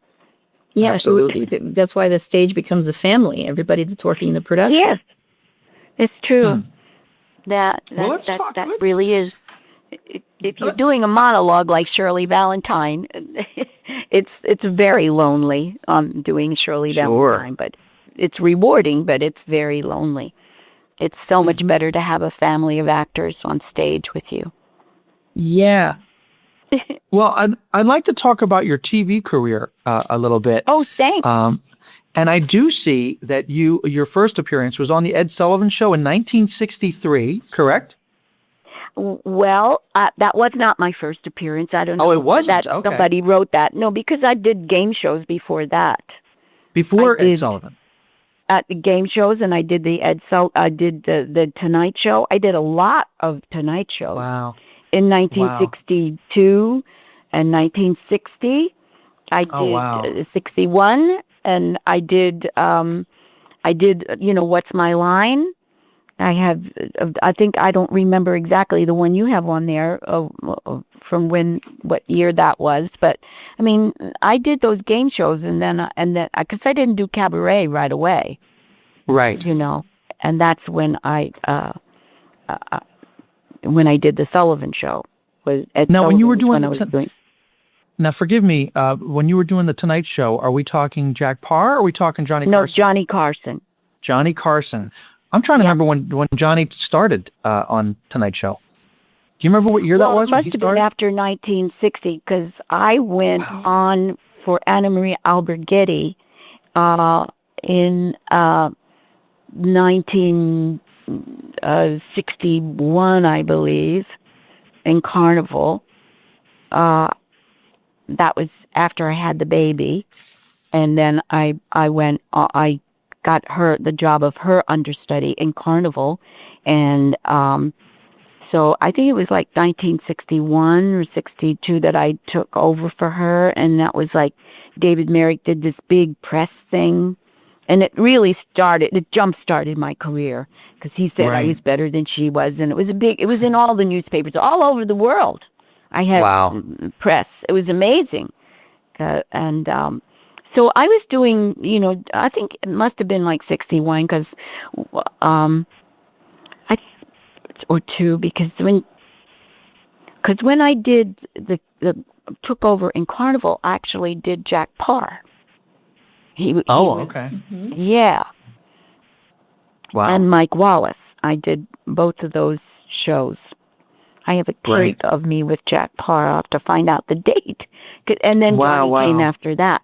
Yeah, absolutely. That's why the stage becomes a family. Everybody that's working the production. Yeah, it's true. That really is. If you're doing a monologue like Shirley Valentine, it's very lonely. Doing Shirley Valentine, but it's rewarding, but it's very lonely. It's so much better to have a family of actors on stage with you. Yeah. Well, I'd like to talk about your TV career a little bit. Oh, thanks. And I do see that your first appearance was on the Ed Sullivan Show in 1963, correct? Well, that was not my first appearance. I don't know. Oh, it wasn't? That Okay. somebody wrote that. No, because I did game shows before that. Before Ed Sullivan? At the game shows, and I did I did the Tonight Show. I did a lot of Tonight Shows. Wow. In 1962 and 1960. I did 61, and I did What's My Line? I think I don't remember exactly the one you have on there from what year that was, but I mean, I did those game shows, and then because I didn't do cabaret right away, right? And that's when I did the Sullivan Show. Now, when you were doing now, forgive me, when you were doing the Tonight Show, are we talking Jack Parr, or are we talking Johnny Carson? No, Johnny Carson. Johnny Carson. I'm trying to remember when Johnny started on Tonight Show. Do you remember what year that was? It must have been after 1960, because I went on for Anna Maria Alberghetti in 1961, I believe, in Carnival. That was after I had the baby, and then I got the job of her understudy in Carnival, and so I think it was like 1961 or 62 that I took over for her, and that was like David Merrick did this big press thing, and it jump-started my career, because he said I was better than she was, and it was in all the newspapers all over the world. I had press. It was amazing, and so I was doing, I think it must have been like 61, because or two, because when I did took over in Carnival, I actually did Jack Parr. Okay. Yeah. and Mike Wallace. I did both of those shows. I have a tape of me with Jack Parr. I'll have to find out the date. And then Johnny came after that.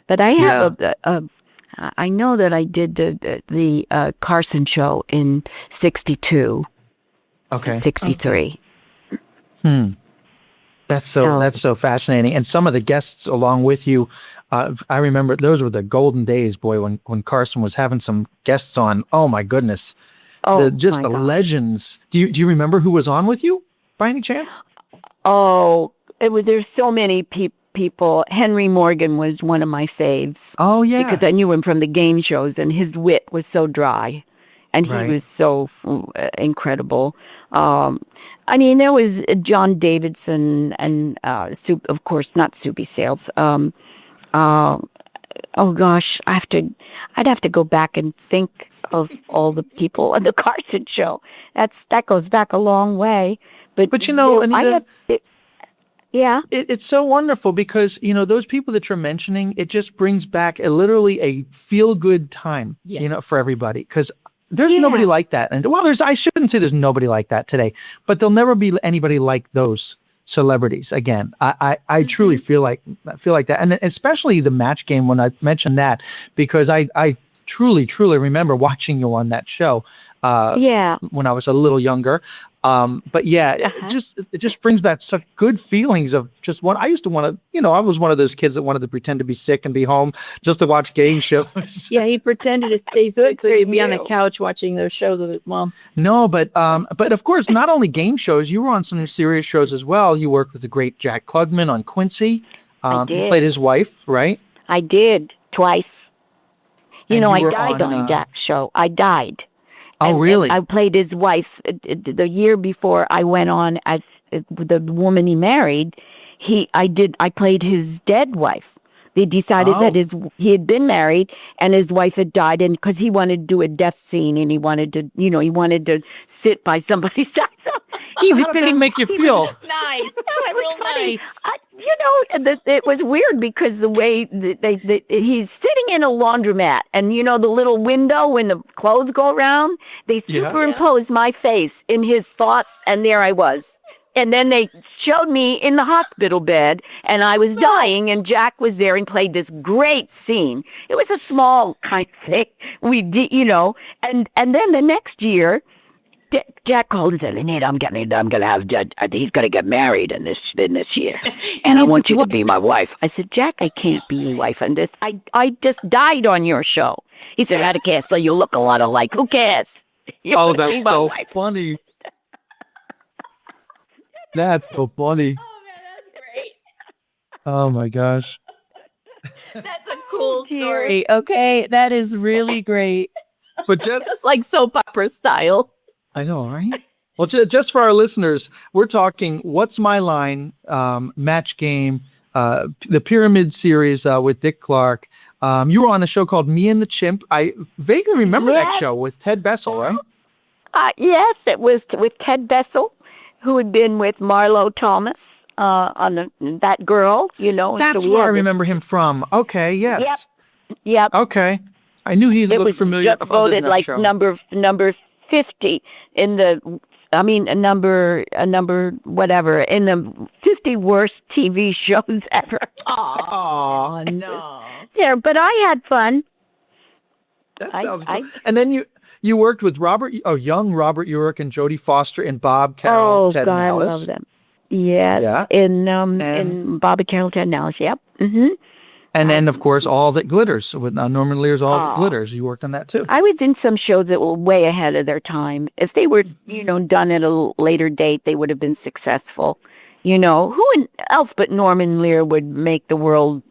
But I have I know that I did the Carson show in 62. Okay. 63. That's so fascinating. And some of the guests along with you, I remember those were the golden days, boy, when Carson was having some guests on. Oh my goodness. The legends. Do you remember who was on with you by any chance? Oh, there's so many people. Henry Morgan was one of my faves. Oh yeah. Because I knew him from the game shows, and his wit was so dry. And he was so incredible. I mean, there was John Davidson and, of course, not Soupy Sales. Oh, gosh, I'd have to go back and think of all the people on the Carson show. That goes back a long way. But you know, Anita, it's so wonderful because, you know, those people that you're mentioning, it just brings back literally a feel-good time, you know, for everybody. Because there's nobody like that. And I shouldn't say there's nobody like that today, but there'll never be anybody like those celebrities again. I truly feel like that. And especially the Match Game, when I mentioned that, because I truly remember watching you on that show when I was a little younger. But it just brings back such good feelings of just what I used to want to, you know, I was one of those kids that wanted to pretend to be sick and be home just to watch game shows. Yeah, he pretended to stay sick so he'd be on the couch watching those shows with his mom. No, but of course, not only game shows, you were on some serious shows as well. You worked with the great Jack Klugman on Quincy. I did. You played his wife, right? I did, twice. You know, I died on on Jack's show. I died. Oh, really? I played his wife the year before I went on at the woman he married. I played his dead wife. They decided that he had been married and his wife had died, and because he wanted to do a death scene and he wanted to sit by somebody's side. How did he make you feel? Nice. Real nice. It was weird because the way he's sitting in a laundromat, and you know the little window when the clothes go around, they superimposed my face in his thoughts, and there I was. And then they showed me in the hospital bed, and I was dying, and Jack was there and played this great scene. It was a small kind of thing. We did, you know, and then the next year, Jack called and said, Anita, I'm gonna have he's gonna get married in this year, and I want you to be my wife. I said, Jack, I can't be your wife on this. I just died on your show. He said, I don't care. So you look a lot alike. Who cares? Oh, that's so funny. That's so funny. Oh man, that's great. Oh my gosh. That's a cool story. Okay, that is really great. But just like soap opera style. I know, right? Well, just for our listeners, we're talking What's My Line, Match Game, the Pyramid series with Dick Clark. You were on a show called Me and the Chimp. I vaguely remember that show with Ted Bessel, right? Yes, it was with Ted Bessel, who had been with Marlo Thomas on that girl, you know. That's where I remember him from. Okay, yeah. Yep. Okay. I knew he looked familiar. It was voted like show. number 50 in the, I mean, a number whatever, in the 50 worst TV shows ever. Oh, no. Yeah, but I had fun. That sounds good. And then you worked with young Robert Urich and Jodie Foster and Bob Carroll. Oh, God, I love them. Yeah. In Bob and Carroll, Ted Nellis, yep. Mm-hmm. And then, of course, All That Glitters with Norman Lear's All That Glitters. You worked on that, too. I was in some shows that were way ahead of their time. If they were, you know, done at a later date, they would have been successful. You know, who else but Norman Lear would make the world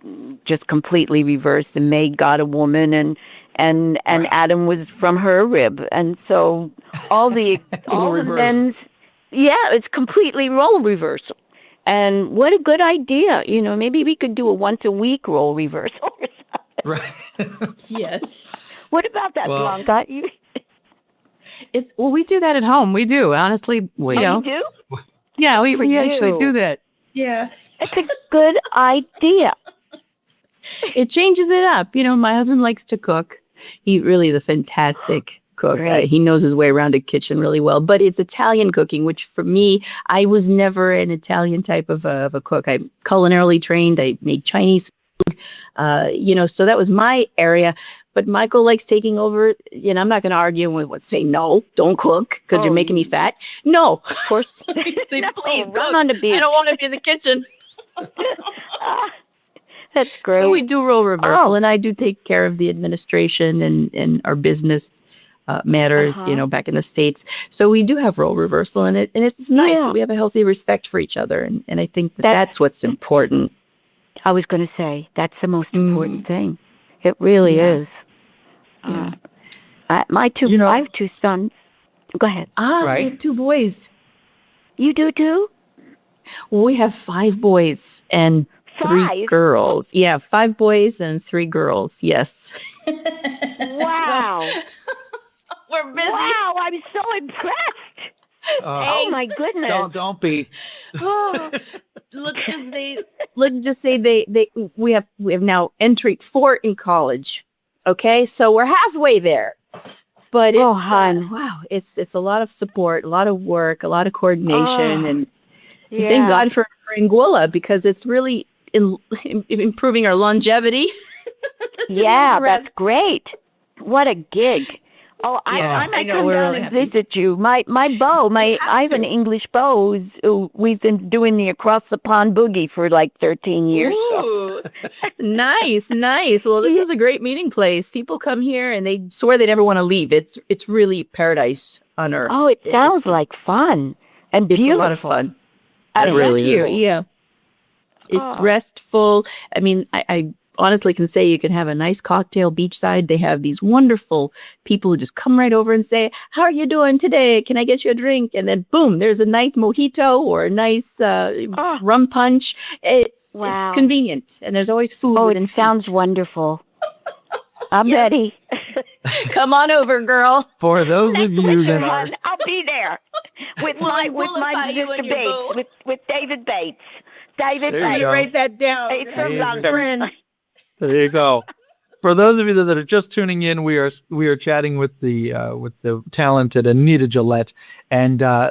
just completely reverse and made God a woman and Adam was from her rib. And so all the men's, it's completely role reversal. And what a good idea. You know, maybe we could do a once-a-week role reversal or something. Right. Yes. What about that, Blanca? Well, we do that at home. We do. Honestly, we you do? Yeah, we actually do that. Yeah. It's a good idea. It changes it up. You know, my husband likes to cook. He really is a fantastic cook. Right. He knows his way around a kitchen really well. But it's Italian cooking, which for me, I was never an Italian type of a cook. I'm culinarily trained. I made Chinese food, so that was my area. But Michael likes taking over. I'm not going to argue with say no, don't cook because you're making me fat. No, of course. Say, No, please, run on the beach. I don't want to be in the kitchen. That's great. But we do role reversal, and I do take care of the administration and our business matters, back in the States. So we do have role reversal, and it's nice. Yeah. We have a healthy respect for each other, and I think that's what's important. I was going to say, that's the most important thing. It really is. I have two sons. Go ahead. We have 2 boys. You do too? We have 5 boys and 3 5? girls. Yeah, 5 boys and 3 girls. Yes. Wow. We're busy. Wow, I'm so impressed. Oh my goodness. Don't be. Oh, Let's just say we have now entered 4 in college. Okay, so we're halfway there. But hon. wow, it's a lot of support, a lot of work, a lot of coordination, and Yeah. thank God for Anguilla because it's really improving our longevity. Yeah, that's great. What a gig. Oh, I might come down and visit you. My beau, I have an English beau who's been doing the across the pond boogie for like 13 years. Ooh, nice. Well, this is a great meeting place. People come here and they swear they never want to leave. It's really paradise on earth. Oh, it sounds like fun and It's beautiful. a lot of fun. It really is. Yeah. It's restful. I mean, I honestly can say you can have a nice cocktail beachside. They have these wonderful people who just come right over and say, "How are you doing today? Can I get you a drink?" And then boom, there's a nice mojito or a nice rum punch. Wow. It's convenient. And there's always food. Oh, it sounds wonderful. I'm ready. Come on over, girl. For those of you that are I'll be there with my Mr. Bates, with David Bates. David There you Bates. go. Write that down. Bates from David London. There you go. For those of you that are just tuning in, we are chatting with the talented Anita Gillette, and I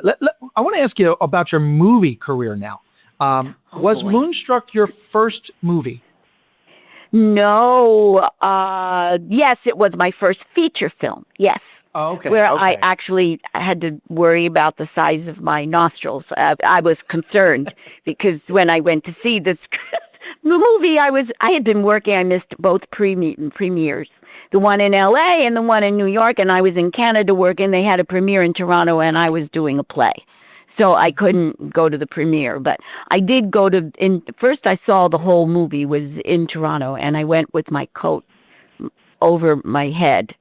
want to ask you about your movie career now. Was Moonstruck your first movie? No. Yes, it was my first feature film. Yes. Oh, okay. Where I actually had to worry about the size of my nostrils. I was concerned because when I went to see the movie, I had been working. I missed both premieres, the one in L.A. and the one in New York, and I was in Canada working. They had a premiere in Toronto, and I was doing a play. So I couldn't go to the premiere, but I did go to, first I saw the whole movie was in Toronto, and I went with my coat over my head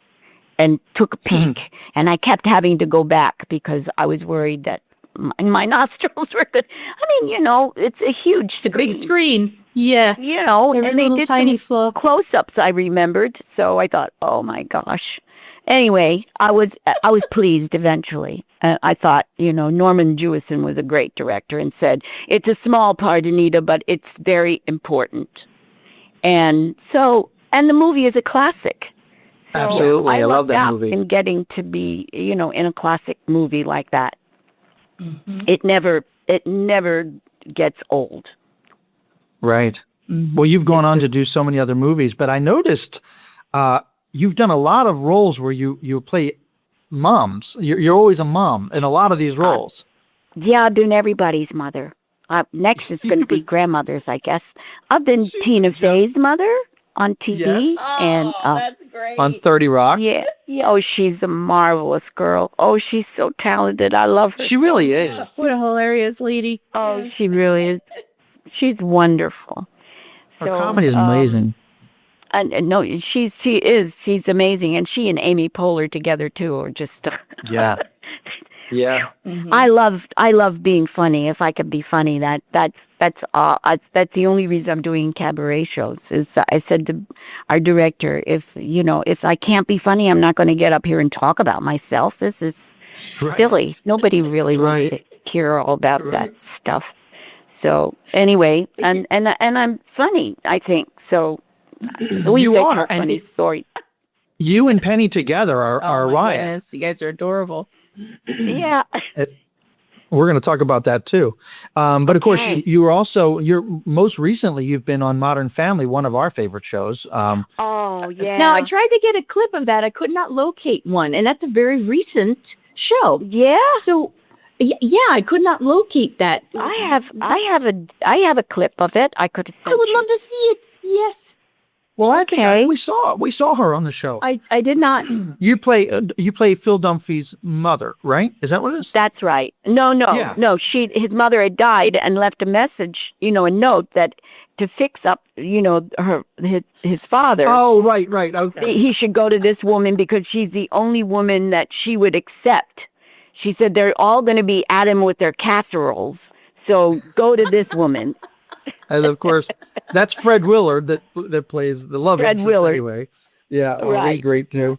and took a peek, and I kept having to go back because I was worried that my nostrils were good. I mean, it's a huge screen. Big screen. Yeah. And they did tiny close-ups, I remembered, so I thought, oh my gosh. Anyway, I was pleased eventually. I thought, Norman Jewison was a great director and said, it's a small part, Anita, but it's very important. And the movie is a classic. So Absolutely. I love that movie. In getting to be, in a classic movie like that. Mm-hmm. It never gets old. Right. Well, you've gone on to do so many other movies, but I noticed you've done a lot of roles where you play moms. You're always a mom in a lot of these roles. Yeah, I've been everybody's mother. Next is going to be grandmother's, I guess. I've been Tina Fey's mother on TV. And that's great. On 30 Rock. Yeah. Oh, she's a marvelous girl. Oh, she's so talented. I love her. She really is. What a hilarious lady. Oh, she really is. She's wonderful. Her comedy is amazing. And no, she's amazing, and she and Amy Poehler together too are just. Yeah. Yeah. Mm-hmm. I love being funny. If I could be funny, that's the only reason I'm doing cabaret shows. Is I said to our director, if I can't be funny, I'm not going to get up here and talk about myself. This is silly. Nobody really wants to care all about that stuff. So anyway, and I'm funny, I think. So we You are funny story. You and Penny together are riot. Yes, you guys are adorable. Yeah. We're going to talk about that too. But of course, most recently, you've been on Modern Family, one of our favorite shows. Oh, yeah. Now, I tried to get a clip of that. I could not locate one. And that's a very recent show. Yeah. So, yeah, I could not locate that. I have a clip of it. I could. I would love to see it. Yes. Well, I think we saw her on the show. I did not. You play Phil Dunphy's mother, right? Is that what it is? That's right. No. His mother had died and left a message, a note that to fix up, his father. Oh, right. Okay. He should go to this woman because she's the only woman that she would accept. She said they're all going to be at him with their casseroles. So go to this woman. And of course, that's Fred Willard that plays the love Fred interest Willard. Anyway. Yeah, Right. Really great too.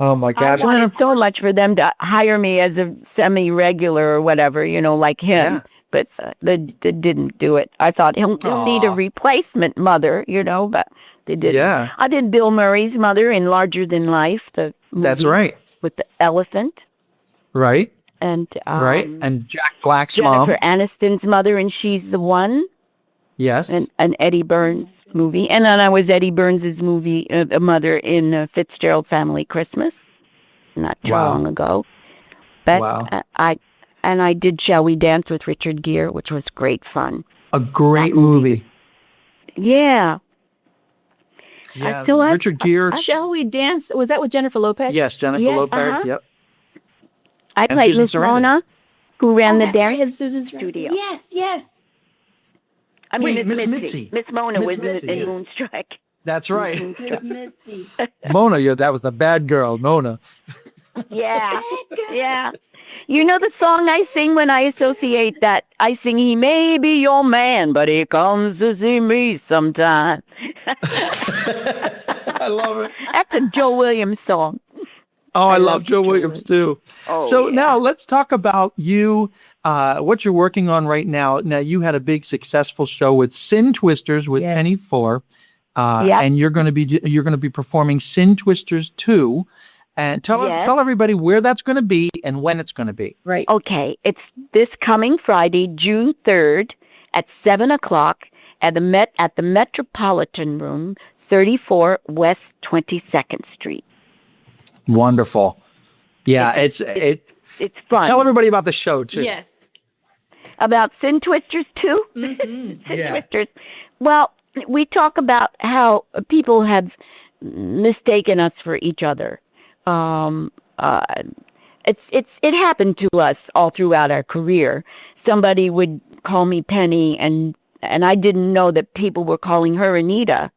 Oh my God! I wanted so much for them to hire me as a semi-regular or whatever, like him. Yeah. But they didn't do it. I thought he'll need a replacement mother, but they didn't. Yeah. I did Bill Murray's mother in Larger Than Life. The movie That's right. with the elephant. Right. And Right. And Jack Black's mom. Jennifer Aniston's mother, and She's the One. Yes. And an Eddie Burns movie. And then I was Eddie Burns' movie, mother in Fitzgerald Family Christmas, not too long ago. But I did Shall We Dance with Richard Gere, which was great fun. A great movie. Yeah. Yeah. Richard Gere. Shall We Dance? Was that with Jennifer Lopez? Yes, Jennifer Lopez. Yep. I played Miss Mona, who ran the dance studio. Yes. I mean, Wait, Miss Miss Mitzi. Miss Mona was in Moonstruck. That's right. Mitzi. Mona, that was the bad girl, Mona. Yeah. Yeah. You know the song I sing when I associate that? I sing, he may be your man, but he comes to see me sometime. I love it. That's a Joe Williams song. Oh, I love Joe Williams too. Oh, so now let's talk about you, what you're working on right now. Now you had a big successful show with Sin Twisters with Penny Four, and you're going to be performing Sin Twisters 2. And tell everybody where that's going to be and when it's going to be. Right. Okay. It's this coming Friday, June 3rd at 7:00 at the Metropolitan Room, 34 West 22nd Street. Wonderful. Yeah, it's fun. Tell everybody about the show too. Yes. About Sin Twisters 2? Mm-hmm. Sin Twisters. Well, we talk about how people have mistaken us for each other. It happened to us all throughout our career. Somebody would call me Penny, and I didn't know that people were calling her Anita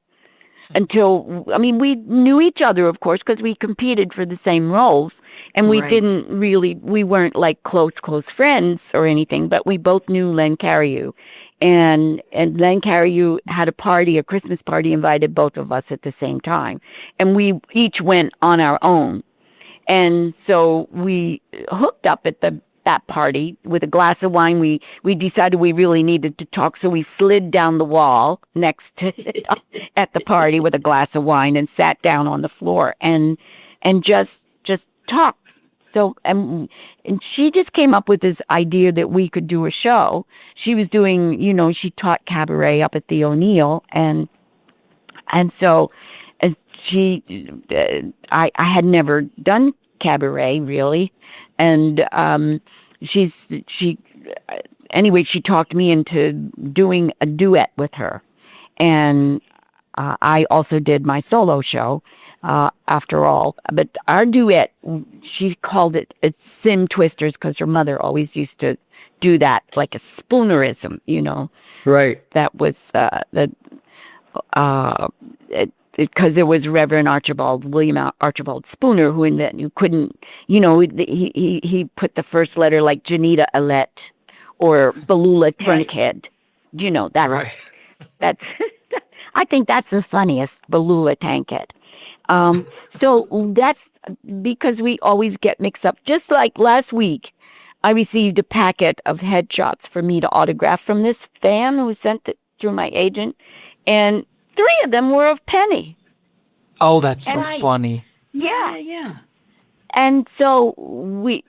until, we knew each other, of course, because we competed for the same roles, and we weren't like close friends or anything, but we both knew Len Cariou. And Len Cariou had a Christmas party, invited both of us at the same time. And we each went on our own. And so we hooked up at that party with a glass of wine. We decided we really needed to talk, so we slid down the wall next to at the party with a glass of wine and sat down on the floor and just talked. So, and she just came up with this idea that we could do a show. She was doing, she taught cabaret up at the O'Neill, and so I had never done cabaret really, and anyway, she talked me into doing a duet with her, and I also did my solo show, after all. But our duet, she called it Sin Twisters because her mother always used to do that, like a spoonerism, Right. That was because there was Reverend William Archibald Spooner, who couldn't, he put the first letter like Janita Gillette or Balula Burnhead. Do you know that? Right. That's. I think that's the funniest, Balula Tankhead. So that's because we always get mixed up. Just like last week, I received a packet of headshots for me to autograph from this fan who sent it through my agent, and 3 of them were of Penny. Oh, that's so funny. Yeah. And so we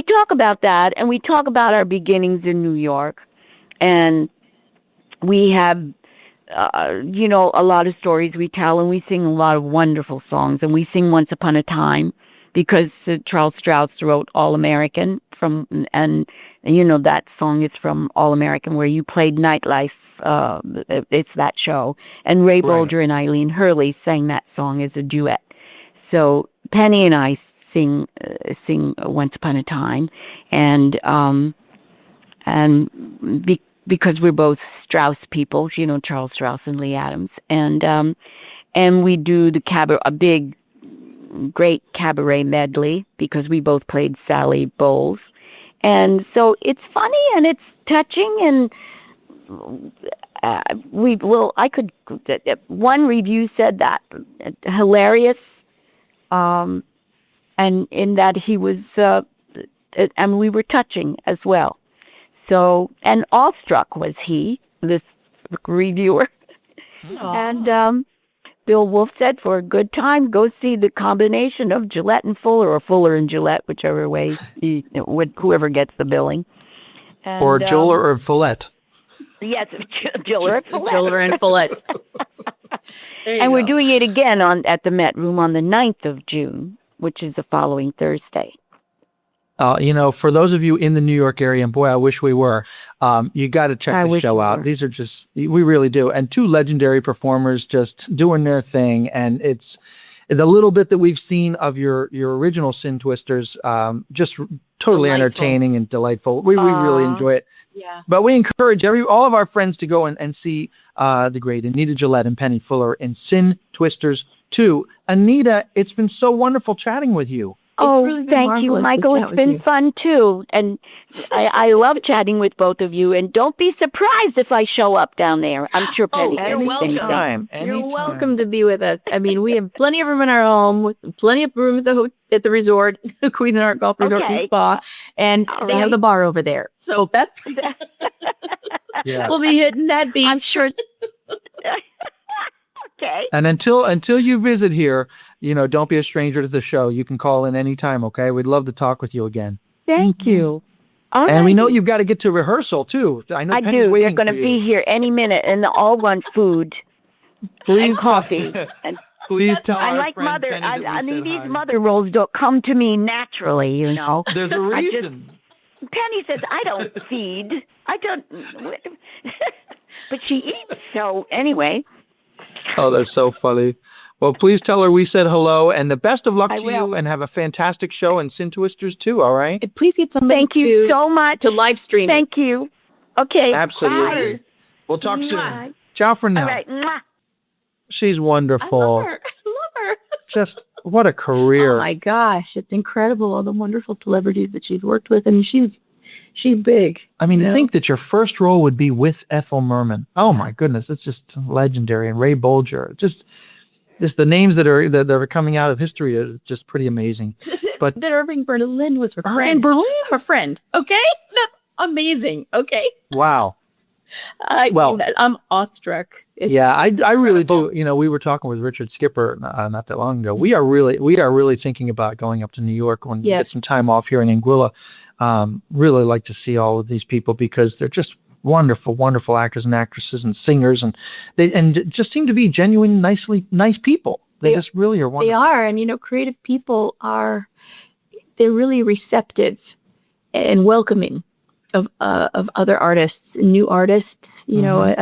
talk about that, and we talk about our beginnings in New York, and we have, a lot of stories we tell, and we sing a lot of wonderful songs, and we sing Once Upon a Time because Charles Strauss wrote All American and that song is from All American where you played Nightlife. It's that show, and Ray Bolger and Eileen Hurley sang that song as a duet. So Penny and I sing Once Upon a Time, and because we're both Strauss people, Charles Strauss and Lee Adams, and we do a big, great cabaret medley because we both played Sally Bowles, and so it's funny and it's touching, and one review said that hilarious, and in that he was, and we were touching as well. So, and awestruck was he, this reviewer. And Bill Wolf said, for a good time, go see the combination of Gillette and Fuller, or Fuller and Gillette, whichever way, whoever gets the billing. And, or Joller or Follett. Yes, Joller and Follett. Joller and Follett. And we're doing it again at the Met Room on the 9th of June, which is the following Thursday. For those of you in the New York area, and boy, I wish we were, you got to check the show out. These are we really do. And two legendary performers just doing their thing. And it's the little bit that we've seen of your original Sin Twisters, just totally entertaining and delightful. We really enjoy it. Yeah. But we encourage all of our friends to go and see the great Anita Gillette and Penny Fuller in Sin Twisters 2. Anita, it's been so wonderful chatting with you. Oh, really thank you, Michael. It's been fun, too. And I love chatting with both of you. And don't be surprised if I show up down there. I'm sure Penny. You're welcome. Anytime. You're welcome to be with us. I mean, we have plenty of room in our home, plenty of rooms at the resort, Queen and Art Golf Resort and Spa, and they have the bar over there. So that's we'll be hitting that beach. I'm sure. Okay. And until you visit here, don't be a stranger to the show. You can call in anytime, okay? We'd love to talk with you again. Thank you. And we know you've got to get to rehearsal, too. I do. We're going to be here any minute, and all want food and coffee. And please tell I like mother. I mean, these mother rolls don't come to me naturally, There's a reason. Penny says, I don't feed. I don't. But she eats. So anyway. Oh, they're so funny. Well, please tell her we said hello, and the best of luck to you, and have a fantastic show in Sin Twisters too, all right? And please get something Thank you so much. To live stream. Thank you. Okay. Absolutely. Bye. We'll talk soon. Ciao for now. All right. Mwah. She's wonderful. I love her. Just what a career. Oh my gosh, it's incredible, all the wonderful celebrities that she's worked with. I mean, she's big. I mean, to think that your first role would be with Ethel Merman. Oh my goodness, it's just legendary. And Ray Bolger, just the names that are coming out of history are just pretty amazing. But that Irving Berlin was her friend. Her friend. Okay, amazing. Okay. Wow. I'm awestruck. Yeah, I really do. We were talking with Richard Skipper not that long ago. We are really thinking about going up to New York when we get some time off here in Anguilla. Really like to see all of these people because they're just wonderful, wonderful actors and actresses and singers, and they just seem to be genuine, nice people. They just really are wonderful. They are, and creative people they're really receptive and welcoming of other artists, new artists. A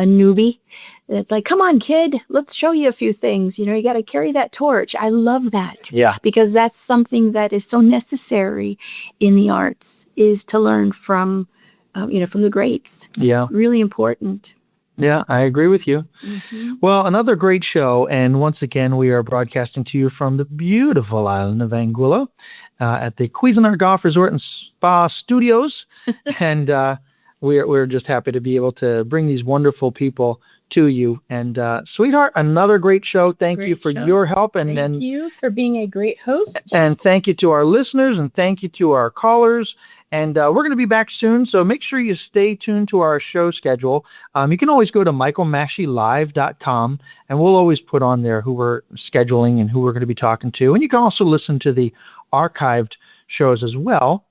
newbie. It's like, come on, kid, let's show you a few things. You got to carry that torch. I love that. Yeah. Because that's something that is so necessary in the arts, is to learn from the greats. Yeah. Really important. Yeah, I agree with you. Mm-hmm. Well, another great show. And once again, we are broadcasting to you from the beautiful island of Anguilla at the Cuisinart Golf Resort and Spa Studios. And we're just happy to be able to bring these wonderful people to you. And sweetheart, another great show. Thank you for your help. And Thank you for being a great host. And thank you to our listeners, and thank you to our callers. And we're going to be back soon, so make sure you stay tuned to our show schedule. You can always go to michaelmascilive.com, and we'll always put on there who we're scheduling and who we're going to be talking to. And you can also listen to the archived shows as well.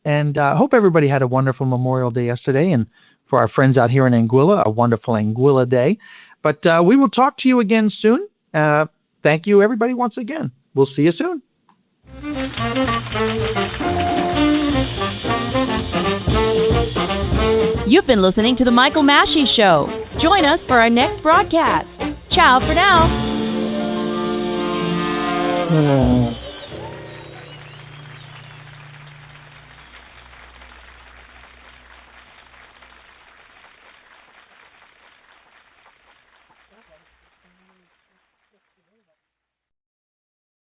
And I hope everybody had a wonderful Memorial Day yesterday. And for our friends out here in Anguilla, a wonderful Anguilla Day. But we will talk to you again soon. Thank you, everybody, once again. We'll see you soon. You've been listening to The Michael Masci Show. Join us for our next broadcast. Ciao for now.